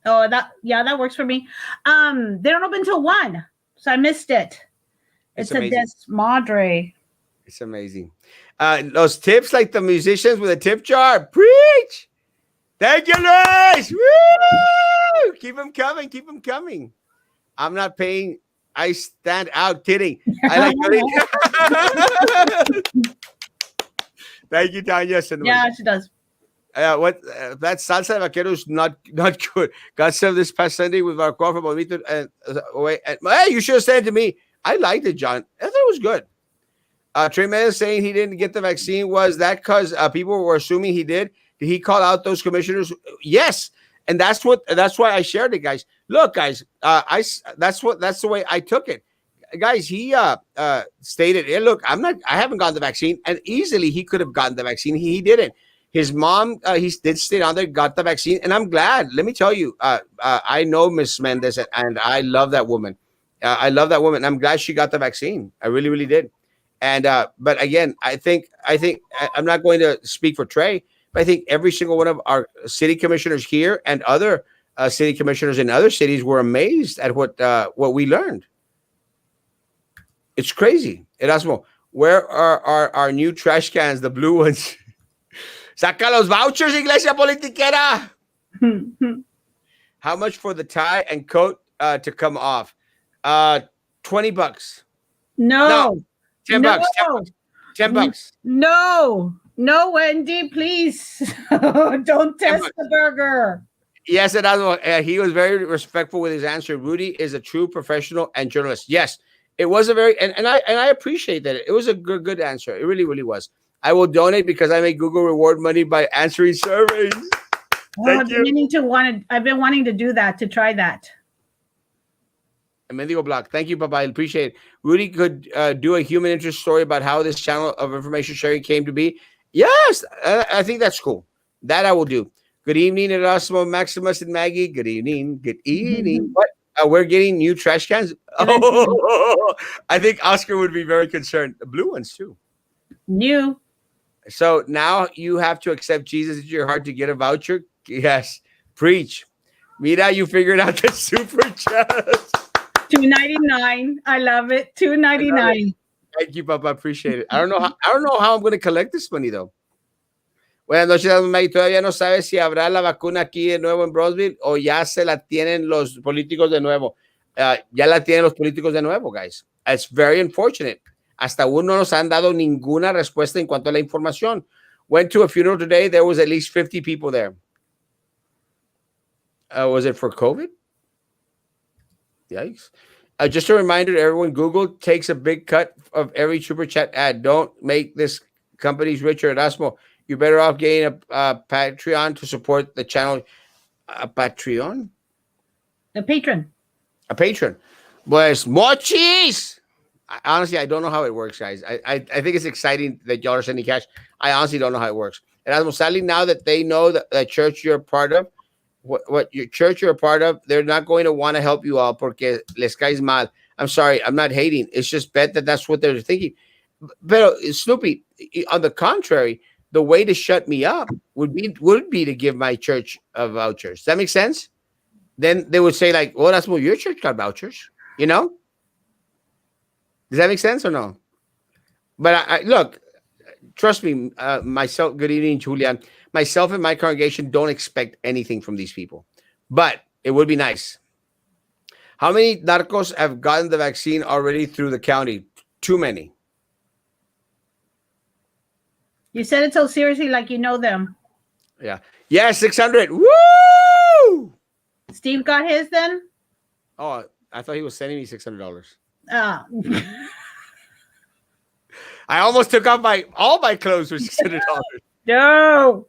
Oh, that works for me. They don't open till 1, so I missed it. It's a desmadre. It's amazing. Those tips, like the musicians with a tip jar. Preach! Thank you, Luis! Woo! Keep them coming. Keep them coming. I'm not paying. I stand out. Kidding. I like. Thank you, Tanya. Yeah, she does. That salsa de vaquero is not good. Got served this past Sunday with our coffee bonito. Hey, you should have said it to me. I liked it, John. I thought it was good. Trey Mendez saying he didn't get the vaccine. Was that because people were assuming he did? Did he call out those commissioners? Yes, and that's why I shared it, guys. Look, guys, that's the way I took it, guys. He stated, "Hey, look, I haven't gotten the vaccine," and easily he could have gotten the vaccine. He didn't. His mom, he did stay on there, got the vaccine, and I'm glad. Let me tell you, I know Miss Mendez, and I love that woman. I love that woman. I'm glad she got the vaccine. I really, really did. And but again, I think I'm not going to speak for Trey, but I think every single one of our city commissioners here and other city commissioners in other cities were amazed at what we learned. It's crazy. Erasmo, where are our new trash cans, the blue ones? Saca los vouchers, Iglesia Politiquera. How much for the tie and coat to come off? $20. No. $10. $10. No, Wendy, please. Don't test the burger. Yes, he was very respectful with his answer. Rudy is a true professional and journalist. Yes, it was a very and I appreciate that. It was a good answer. It really, really was. I will donate because I make Google reward money by answering surveys. I've been wanting to do that, to try that. Mendigo Block. Thank you, Papa. I appreciate it. Rudy could do a human interest story about how this channel of information sharing came to be. Yes, I think that's cool. That I will do. Good evening, Erasmo, Maximus, and Maggie. Good evening. Good evening. What? We're getting new trash cans. Eventually. Oh, I think Oscar would be very concerned. The blue ones too. New. So now you have to accept Jesus into your heart to get a voucher. Yes, preach. Mira, you figured out the super chat. $2.99. I love it. I love it. $2.99. Thank you, Papa. Appreciate it. I don't know how I'm going to collect this money though. Buenas noches, May. Todavía no sabe si habrá la vacuna aquí de nuevo en Brosville o ya se la tienen los políticos de nuevo. Ya la tienen los políticos de nuevo, guys. It's very unfortunate. Hasta aún no nos han dado ninguna respuesta en cuanto a la información. Went to a funeral today. There was at least 50 people there. Was it for COVID? Yikes. Just a reminder to everyone, Google takes a big cut of every super chat ad. Don't make this companies richer. Erasmo, you're better off getting a Patreon to support the channel. A Patreon? A patron. A patron. Pues mochis! Honestly, I don't know how it works, guys. I think it's exciting that y'all are sending cash. I honestly don't know how it works. Erasmo, sadly, now that they know that church you're a part of, what your church you're a part of, they're not going to want to help you all porque les caes mal. I'm sorry, I'm not hating. It's just bet that that's what they're thinking. But Snoopy, on the contrary, the way to shut me up would be to give my church vouchers. Does that make sense? Then they would say like, "Well, that's what your church got vouchers." You know? Does that make sense or no? But I look, trust me, myself. Good evening, Julian. Myself and my congregation don't expect anything from these people, but it would be nice. How many narcos have gotten the vaccine already through the county? Too many. You said it so seriously, like you know them. Yeah. Yeah, 600. Woo! Steve got his then? Oh, I thought he was sending me $600. Ah. I almost took off all my clothes for $600. No.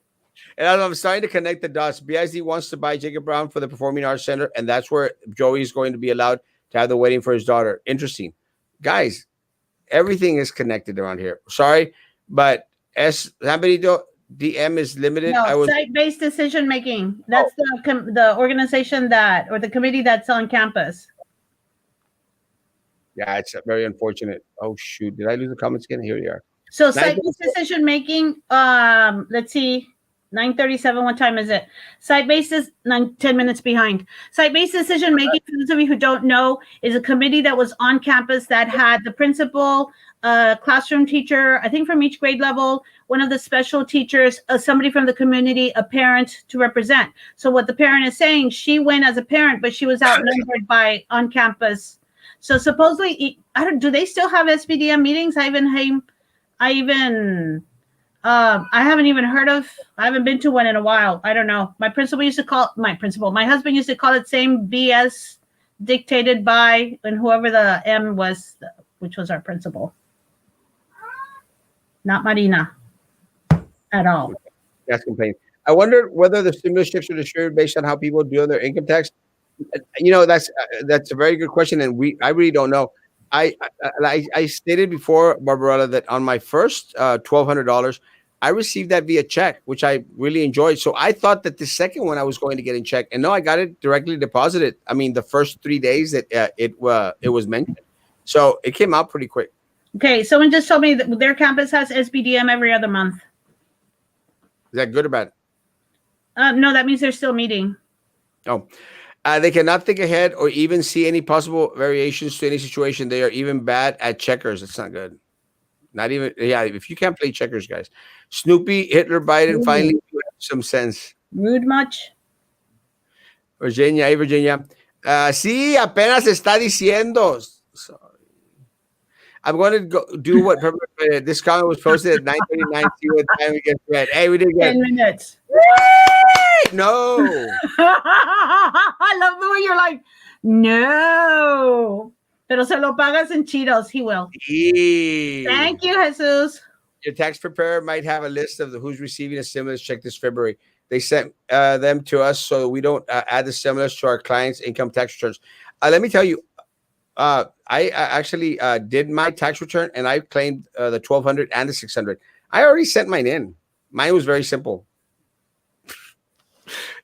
And I'm starting to connect the dots. BIZ wants to buy Jacob Brown for the Performing Arts Center, and that's where Joey is going to be allowed to have the wedding for his daughter. Interesting. Guys, everything is connected around here. Sorry, but Zamberito DM is limited. No, site-based decision making. That's the organization or the committee that's on campus. Yeah, it's very unfortunate. Oh, shoot. Did I lose the comments again? Here we are. So site-based decision making, let's see, 9:37. What time is it? Site-based is 10 minutes behind. Site-based decision making, for those of you who don't know, is a committee that was on campus that had the principal, classroom teacher, I think from each grade level, one of the special teachers, somebody from the community, a parent to represent. So what the parent is saying, she went as a parent, but she was outnumbered by on campus. So supposedly, do they still have SBDM meetings? I haven't even heard of. I haven't been to one in a while. I don't know. My husband used to call it same BS dictated by and whoever the M was, which was our principal. Not Marina at all. That's complaining. I wonder whether the stimulus checks are distributed based on how people do their income tax. You know, that's a very good question, and I really don't know. I stated before, Barbarella, that on my first $1,200, I received that via check, which I really enjoyed. So I thought that the second one I was going to get in check, and no, I got it directly deposited. I mean, the first 3 days that it was mentioned, so it came out pretty quick. Okay, someone just told me that their campus has SBDM every other month. Is that good or bad? No, that means they're still meeting. Oh. They cannot think ahead or even see any possible variations to any situation. They are even bad at checkers. It's not good. Not even, yeah, if you can't play checkers, guys. Snoopy, Hitler, Biden, finally have some sense. Rude much? Virginia, sí, apenas está diciendo. Sorry. I'm going to go do what this comment was posted at 9:39. See what time we get read. Hey, we did get 10 minutes. No. I love the way you're like, no. Pero se lo pagas en Cheetos. He will. Yeah. Thank you, Jesus. Your tax preparer might have a list of who's receiving a stimulus check this February. They sent them to us so we don't add the stimulus to our clients' income tax returns. Let me tell you, I actually did my tax return, and I claimed the $1,200 and the $600. I already sent mine in. Mine was very simple.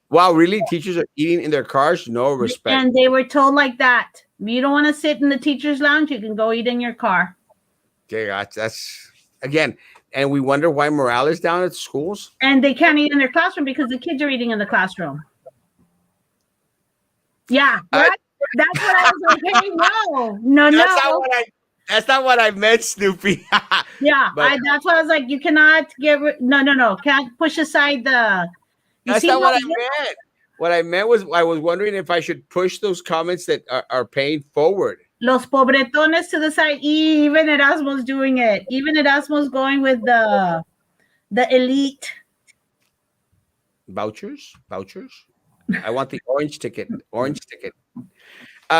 Wow, really? Teachers are eating in their cars? No respect. And they were told like that. If you don't want to sit in the teacher's lounge, you can go eat in your car. Okay, that's again, and we wonder why morale is down at schools. And they can't eat in their classroom because the kids are eating in the classroom. Yeah, Uh, right. That's what I was like. Hey, no, that's not no. what I. That's not what I meant, Snoopy. Yeah, But that's why I was like, you cannot no. Can't push aside the. You that's see not how what I meant. What I meant was I was wondering if I should push those comments that are paying forward. los pobretones to the side. Even Erasmo's doing it. Even Erasmo's going with the elite. Vouchers. I want the orange ticket. Orange ticket.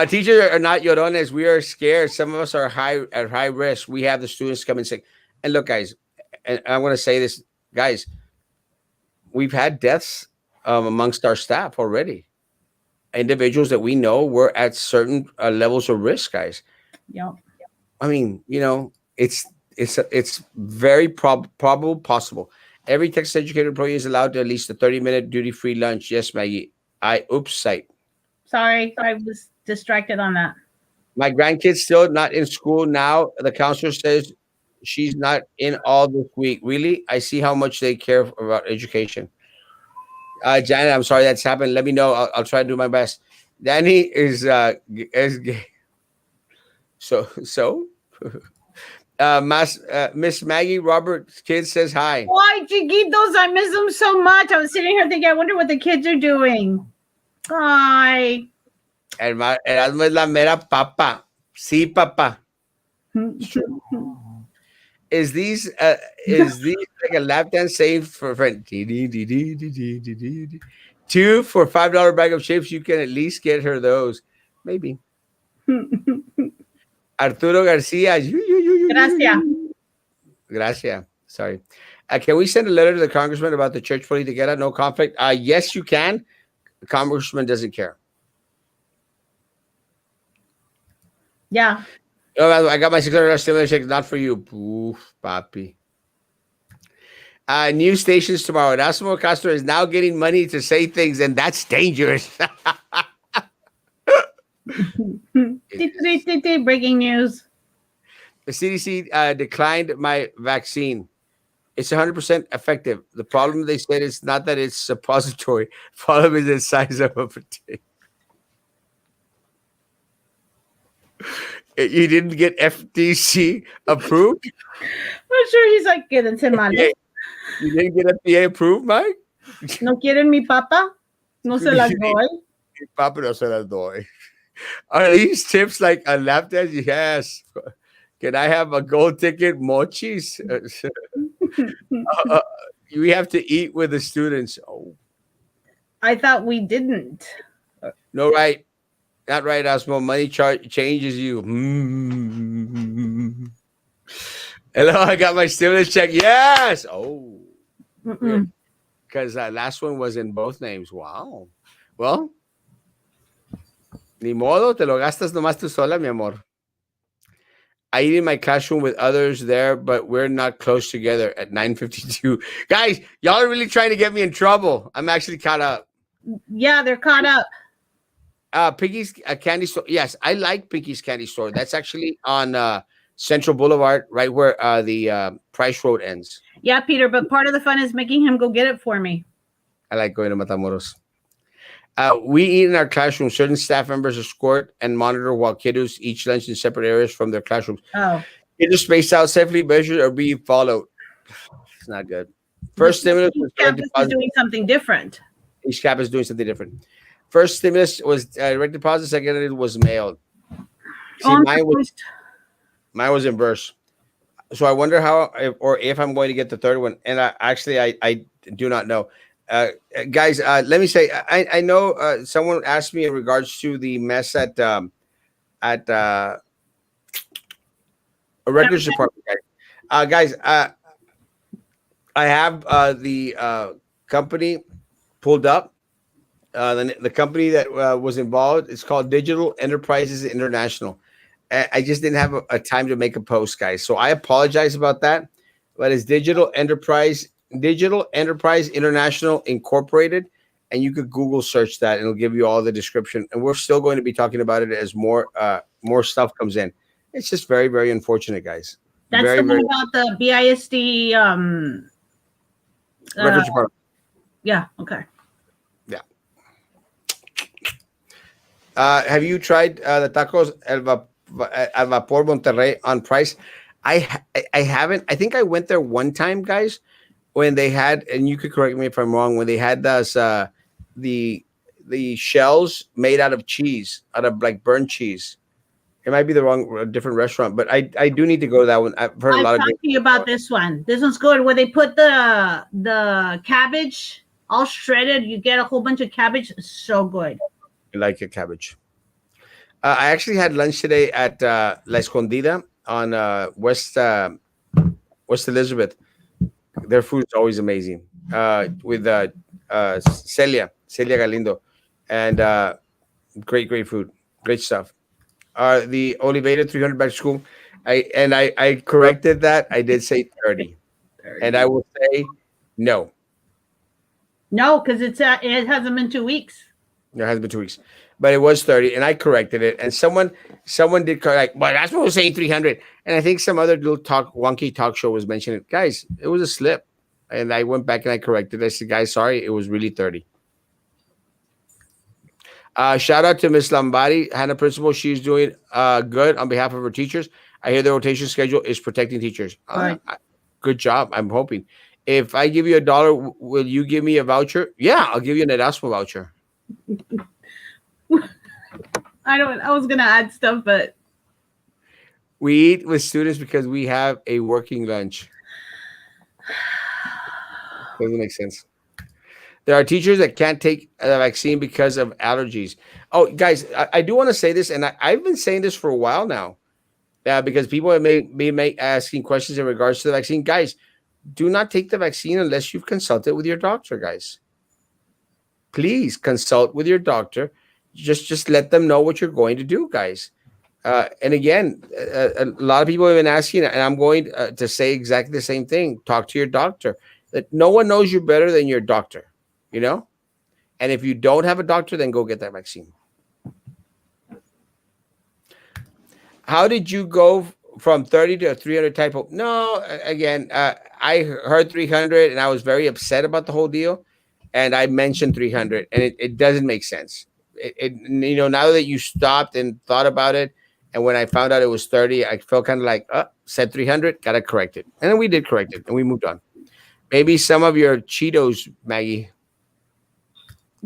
Teachers are not llorones. We are scared. Some of us are at high risk. We have the students coming sick. And look, guys, and I'm going to say this, guys. We've had deaths amongst our staff already. Individuals that we know were at certain levels of risk, guys. Yep. I mean, it's very probable, possible. Every Texas educator employee is allowed to at least a 30-minute duty-free lunch. Yes, Maggie. Oops, site. Sorry, I was distracted on that. My grandkid's still not in school now. The counselor says she's not in all this week. Really? I see how much they care about education. Janet, I'm sorry that's happened. Let me know. I'll try to do my best. Danny is gay. So Miss Maggie Roberts kid says hi. Why, chiquitos? I miss them so much. I was sitting here thinking, I wonder what the kids are doing. Hi. Erasmo es la mera papa. Sí, papa. Is these like a lap dance save for friend? Two for $5 bag of chips. You can at least get her those. Maybe. Arturo Garcia. Gracias. Gracias. Sorry. Can we send a letter to the congressman about the church politiquera? No conflict. Yes, you can. The congressman doesn't care. Yeah. Oh, I got my $600 stimulus check. Not for you. Oof, papi. New stations tomorrow. Erasmo Castro is now getting money to say things, and that's dangerous. Breaking news. The CDC declined my vaccine. It's 100% effective. The problem, they said, is not that it's suppository. Problem is the size of a potato. You didn't get FTC approved? I'm sure he's like, quédense mal. You didn't get FDA approved, Mike? ¿No quieren mi papa? No se las doy. Papa no se las doy. Are these tips like a lap dance? Yes. Can I have a gold ticket, mochis? We have to eat with the students. Oh. I thought we didn't. No, right. Not right, Osmo. Money changes you. Hello, I got my stimulus check. Yes. Oh. Because last one was in both names. Wow. Well, ni modo, te lo gastas nomás tú sola, mi amor. I eat in my classroom with others there, but we're not close together at 9:52. Guys, y'all are really trying to get me in trouble. I'm actually caught up. Yeah, they're caught up. Piggy's Candy Store. Yes, I like Piggy's Candy Store. That's actually on Central Boulevard, right where the Price Road ends. Yeah, Peter, but part of the fun is making him go get it for me. I like going to Matamoros. We eat in our classroom. Certain staff members escort and monitor while kiddos eat lunch in separate areas from their classrooms. Oh. Kids are spaced out, safely measured, or being followed. It's not good. First stimulus was campus is doing something different. Each campus is doing something different. First stimulus was direct deposit. Second, it was mailed. See, mine was in verse. So I wonder how if I'm going to get the third one. And I do not know. Guys, let me say, I know someone asked me in regards to the mess at a records department. Guys, I have the company pulled up. The company that was involved is called Digital Enterprises International. I just didn't have a time to make a post, guys. So I apologize about that. But it's Digital Enterprise International Incorporated, and you could Google search that, and it'll give you all the description. And we're still going to be talking about it as more stuff comes in. It's just very, very unfortunate, guys. That's the Very, one very about the BISD. Uh, records department. yeah. Okay. Yeah. Have you tried the tacos al vapor Monterrey on Price? I haven't. I think I went there one time, guys, when they had, and you could correct me if I'm wrong, when they had those the the shells made out of cheese, out of like burnt cheese. It might be the wrong, a different restaurant, but I do need to go to that one. I've heard a I've lot of talked great to you things about about this one. This one's good. Where they put the cabbage all shredded. You get a whole bunch of cabbage. So good. it. I like a cabbage. I actually had lunch today at La Escondida on West Elizabeth. Their food is always amazing. With Celia Galindo, and great food, great stuff. The Oliveira 300 back to school. I corrected that. I did say 30, and I will say no. No, because it hasn't been 2 weeks. It has been 2 weeks, but it was 30, and I corrected it. And someone did correct. Well, that's what was saying 300, and I think some other little wonky talk show was mentioning it. Guys, it was a slip, and I went back and I corrected. I said, guys, sorry, it was really 30. Shout out to Miss Lombardi, Hannah Principal. She's doing good on behalf of her teachers. I hear the rotation schedule is protecting teachers. Right. Good job. I'm hoping. If I give you $1, will you give me a voucher? Yeah, I'll give you an Erasmo voucher. I was gonna add stuff, but We eat with students because we have a working lunch. Doesn't make sense. There are teachers that can't take the vaccine because of allergies. Oh, guys, I do want to say this, and I've been saying this for a while now, because people have may asking questions in regards to the vaccine. Guys, do not take the vaccine unless you've consulted with your doctor, guys. Please consult with your doctor. Just let them know what you're going to do, guys. And again, a lot of people have been asking, and I'm going to say exactly the same thing. Talk to your doctor. That no one knows you better than your doctor, you know? And if you don't have a doctor, then go get that vaccine. How did you go from 30 to a 300 typo? No, again, I heard 300 and I was very upset about the whole deal. And I mentioned 300, and it doesn't make sense. Now that you stopped and thought about it, and when I found out it was 30, I felt kind of like, said 300, got to correct it. And then we did correct it, and we moved on. Maybe some of your Cheetos, Maggie.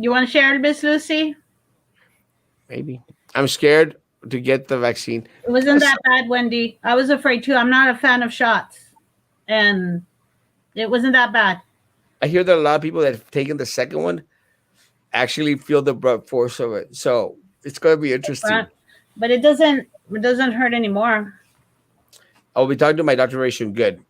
you want to share it, Miss Lucy? Maybe. I'm scared to get the vaccine. It wasn't that bad, Wendy. I was afraid too. I'm not a fan of shots, and it wasn't that bad. I hear that a lot of people that have taken the second one actually feel the brunt force of it. So it's going to be interesting. But it doesn't hurt anymore. I'll be talking to my doctor very soon. Good.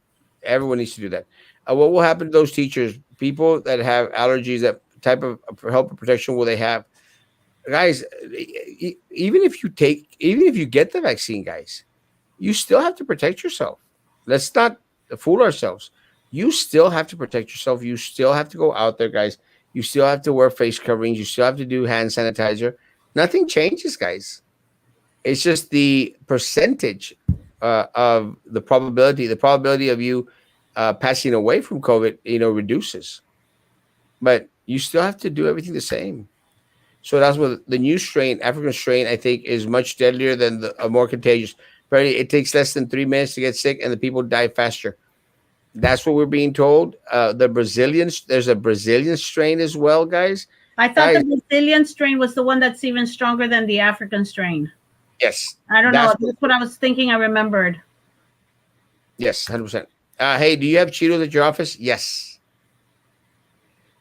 Everyone needs to do that. What will happen to those teachers, people that have allergies, that type of help and protection will they have? Guys, even if you get the vaccine, guys, you still have to protect yourself. Let's not fool ourselves. You still have to protect yourself. You still have to go out there, guys. You still have to wear face coverings. You still have to do hand sanitizer. Nothing changes, guys. It's just the percentage of the probability of you passing away from COVID, reduces. But you still have to do everything the same. So that's what the new strain, African strain, I think, is much deadlier than the more contagious. Apparently, it takes less than 3 minutes to get sick, and the people die faster. That's what we're being told. There's a Brazilian strain as well, guys. I thought the Brazilian strain was the one that's even stronger than the African strain. Yes. I don't know. That's what I was thinking. I remembered. Yes, 100%. Hey, do you have Cheetos at your office? Yes.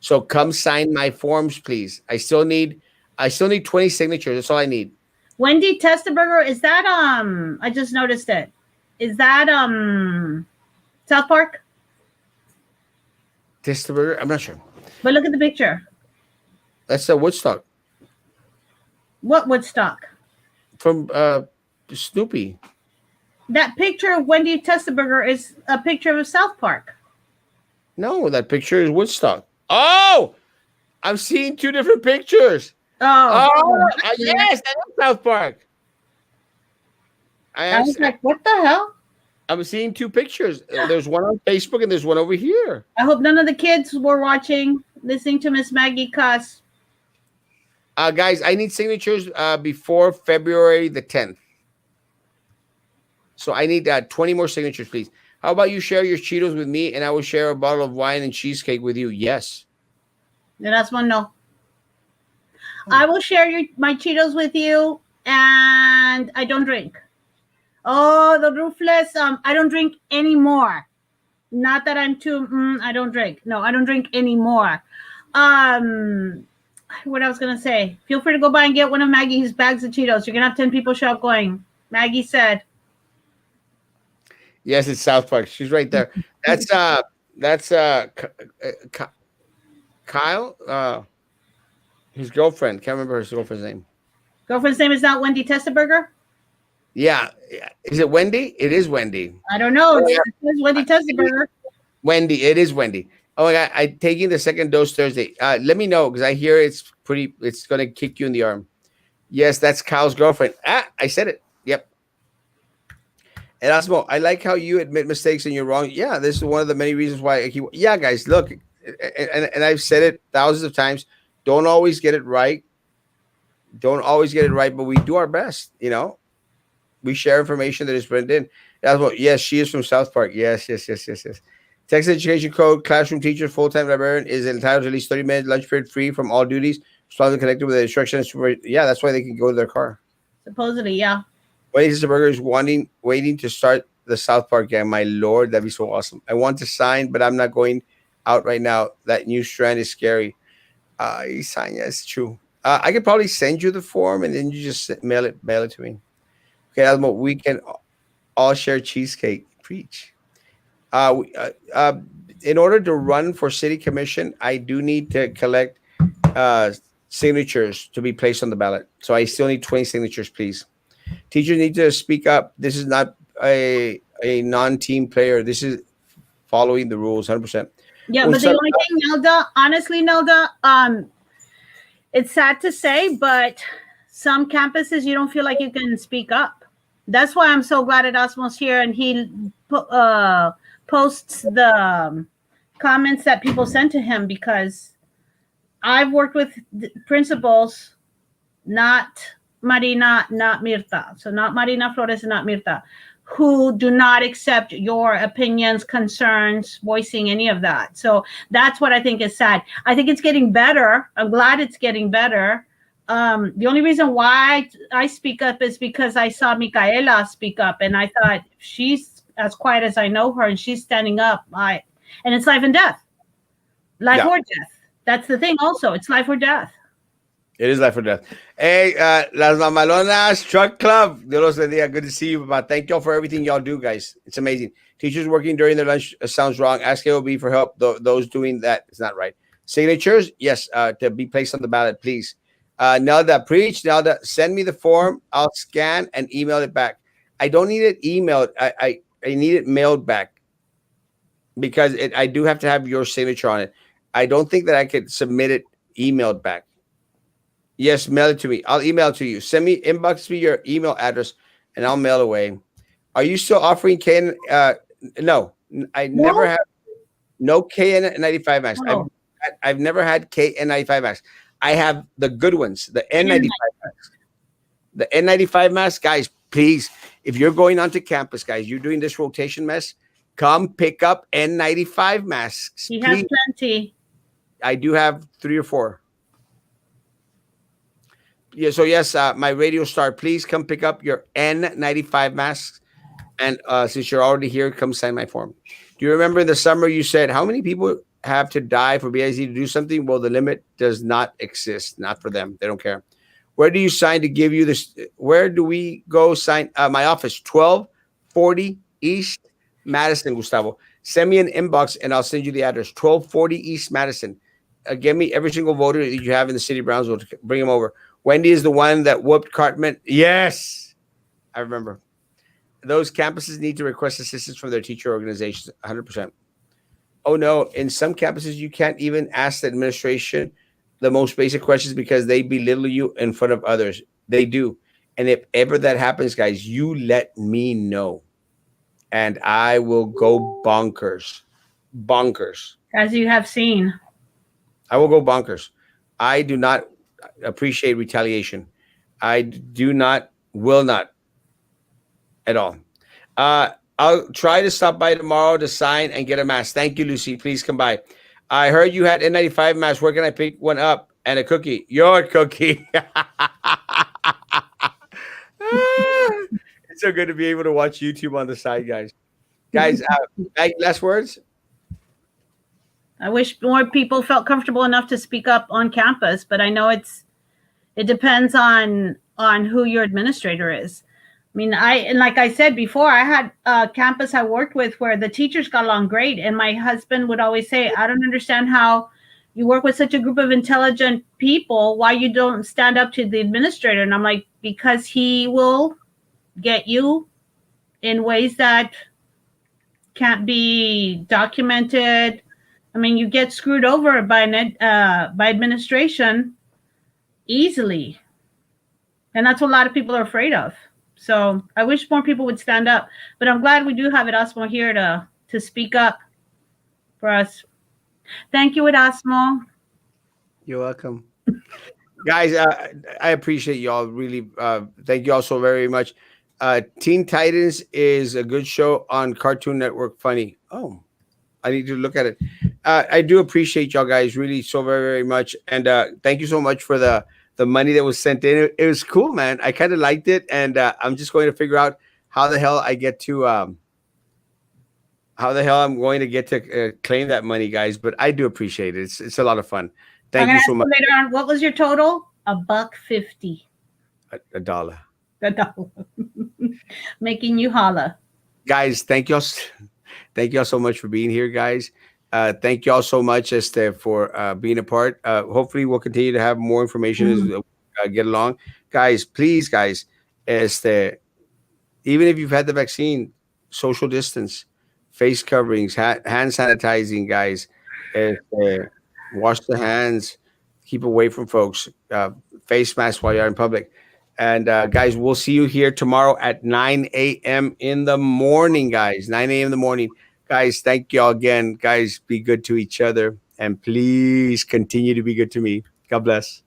So come sign my forms, please. I still need 20 signatures. That's all I need. Wendy Testaburger, is that I just noticed it. Is that South Park? Testaburger? I'm not sure. But look at the picture. That's the Woodstock. What Woodstock? From Snoopy. That picture of Wendy Testaburger is a picture of South Park. No, that picture is Woodstock. Oh! I'm seeing two different pictures. Oh, Oh, yeah. yes, that is South Park. I I am. was like, what the hell? I'm seeing two pictures. There's one on Facebook and there's one over here. I hope none of the kids were watching, listening to Miss Maggie cuss. Guys, I need signatures before February the 10th. So I need 20 more signatures, please. How about you share your Cheetos with me and I will share a bottle of wine and cheesecake with you? Yes. Then that's one no. Hmm. I will share my Cheetos with you, and I don't drink. Oh, the roofless. I don't drink anymore. Not that I'm too. I don't drink. No, I don't drink anymore. Um, what I was gonna say. Feel free to go by and get one of Maggie's bags of Cheetos. You're gonna have 10 people show up going. Maggie said. Yes, it's South Park. She's right there. That's Kyle, his girlfriend. Can't remember his girlfriend's name. Girlfriend's name is not Wendy Testaberger. Yeah, yeah. Is it Wendy? It is Wendy. I don't know. Oh, It yeah. says Wendy Testaberger. Wendy. It is Wendy. Oh my God! I'm taking the second dose Thursday. Let me know because I hear it's pretty. It's gonna kick you in the arm. Yes, that's Kyle's girlfriend. I said it. Yep. Erasmo, I like how you admit mistakes and you're wrong. Yeah, this is one of the many reasons why I keep. Yeah, guys, look, and I've said it thousands of times. Don't always get it right. Don't always get it right, but we do our best. We share information that is printed in. Erasmo, yes, she is from South Park. Yes, yes, yes, yes, yes. Texas Education Code, classroom teacher, full-time librarian is entitled to at least 30 minutes lunch period free from all duties, responsibly connected with the instructions. Yeah, that's why they can go to their car. Supposedly, yeah. Wendy's Burger is waiting to start the South Park game. My lord, that'd be so awesome. I want to sign, but I'm not going out right now. That new strand is scary. You sign, yeah, it's true. I could probably send you the form and then you just mail it to me. Okay, Almo, we can all share cheesecake. Preach. We, in order to run for city commission, I do need to collect uh, signatures to be placed on the ballot. So I still need 20 signatures, please. Teachers need to speak up. This is not a non-team player. This is following the rules 100%. Yeah, Un but the sal- only thing, Nelda, honestly, Nelda, it's sad to say, but some campuses you don't feel like you can speak up. That's why I'm so glad Erasmo's here and he posts the comments that people send to him, because I've worked with principals, not Marina, not Mirta. So not Marina Flores and not Mirta, who do not accept your opinions, concerns, voicing any of that. So that's what I think is sad. I think it's getting better. I'm glad it's getting better. The only reason why I speak up is because I saw Micaela speak up, and I thought, she's as quiet as I know her, and she's standing up. And it's life and death, life yeah, or death. That's the thing. Also, it's life or death. it is life or death. Hey, Las Mamalonas Truck Club. Dios los bendiga. Good to see you. But thank y'all for everything y'all do, guys. It's amazing. Teachers working during their lunch sounds wrong. Ask AOB for help. Those doing that is not right. Signatures, yes, to be placed on the ballot, please. Nelda, preach. Nelda, send me the form. I'll scan and email it back. I don't need it emailed. I need it mailed back because I do have to have your signature on it. I don't think that I could submit it emailed back. Yes, mail it to me. I'll email it to you. Send me, inbox me your email address and I'll mail away. Are you still offering KN? No, I never No, have. No KN95 Max. no. I've never had KN95 Max. I have the good ones, the N95 Max. The N95 mask, guys, please, if you're going onto campus, guys, you're doing this rotation mess, come pick up N95 masks, He has please. plenty. I do have 3 or 4. Yeah, so yes, my radio star, please come pick up your N95 masks. And since you're already here, come sign my form. Do you remember in the summer you said how many people have to die for BIZ to do something? Well, the limit does not exist, not for them. They don't care. Where do you sign to give you this? Where do we go sign? My office, 1240 East Madison, Gustavo. Send me an inbox and I'll send you the address. 1240 East Madison. Give me every single voter that you have in the city of Brownsville. Bring them over. Wendy is the one that whooped Cartman. Yes, I remember. Those campuses need to request assistance from their teacher organizations. 100%. Oh no, in some campuses you can't even ask the administration the most basic questions because they belittle you in front of others. They do. And if ever that happens, guys, you let me know and I will go bonkers. Bonkers. As you have seen. I will go bonkers. I do not appreciate retaliation. I do not, will not at all. I'll try to stop by tomorrow to sign and get a mask. Thank you, Lucy. Please come by. I heard you had N95 mask. Where can I pick one up? And a cookie. Your cookie. It's so good to be able to watch YouTube on the side, guys. Guys, last words? I wish more people felt comfortable enough to speak up on campus, but I know it depends on who your administrator is. I mean, and like I said before, I had a campus I worked with where the teachers got along great, and my husband would always say, "I don't understand how you work with such a group of intelligent people. Why you don't stand up to the administrator?" And I'm like, because he will get you in ways that can't be documented. I mean, you get screwed over by administration easily, and that's what a lot of people are afraid of. So I wish more people would stand up, but I'm glad we do have Erasmo here to speak up for us. Thank you, Erasmo. You're welcome. Guys, I appreciate y'all. Really, thank you all so very much. Teen Titans is a good show on Cartoon Network. Funny. Oh, I need to look at it. I do appreciate y'all guys really so very, very much. And thank you so much for the money that was sent in. It was cool, man. I kind of liked it. And I'm just going to figure out how the hell I get to how the hell I'm going to get to claim that money, guys. But I do appreciate it. It's a lot of fun. Thank you so much. Later on, what was your total? $1.50. A dollar. $1. Making you holla. Guys, thank y'all. Thank y'all so much for being here, guys. Thank y'all so much for being a part. Hopefully, we'll continue to have more information as we get along. Guys, please, guys, even if you've had the vaccine, social distance, face coverings, hand sanitizing, guys. Wash the hands, keep away from folks, face masks while you're in public. And guys, we'll see you here tomorrow at 9 a.m. in the morning, guys. 9 a.m. in the morning. Guys, thank y'all again. Guys, be good to each other. And please continue to be good to me. God bless.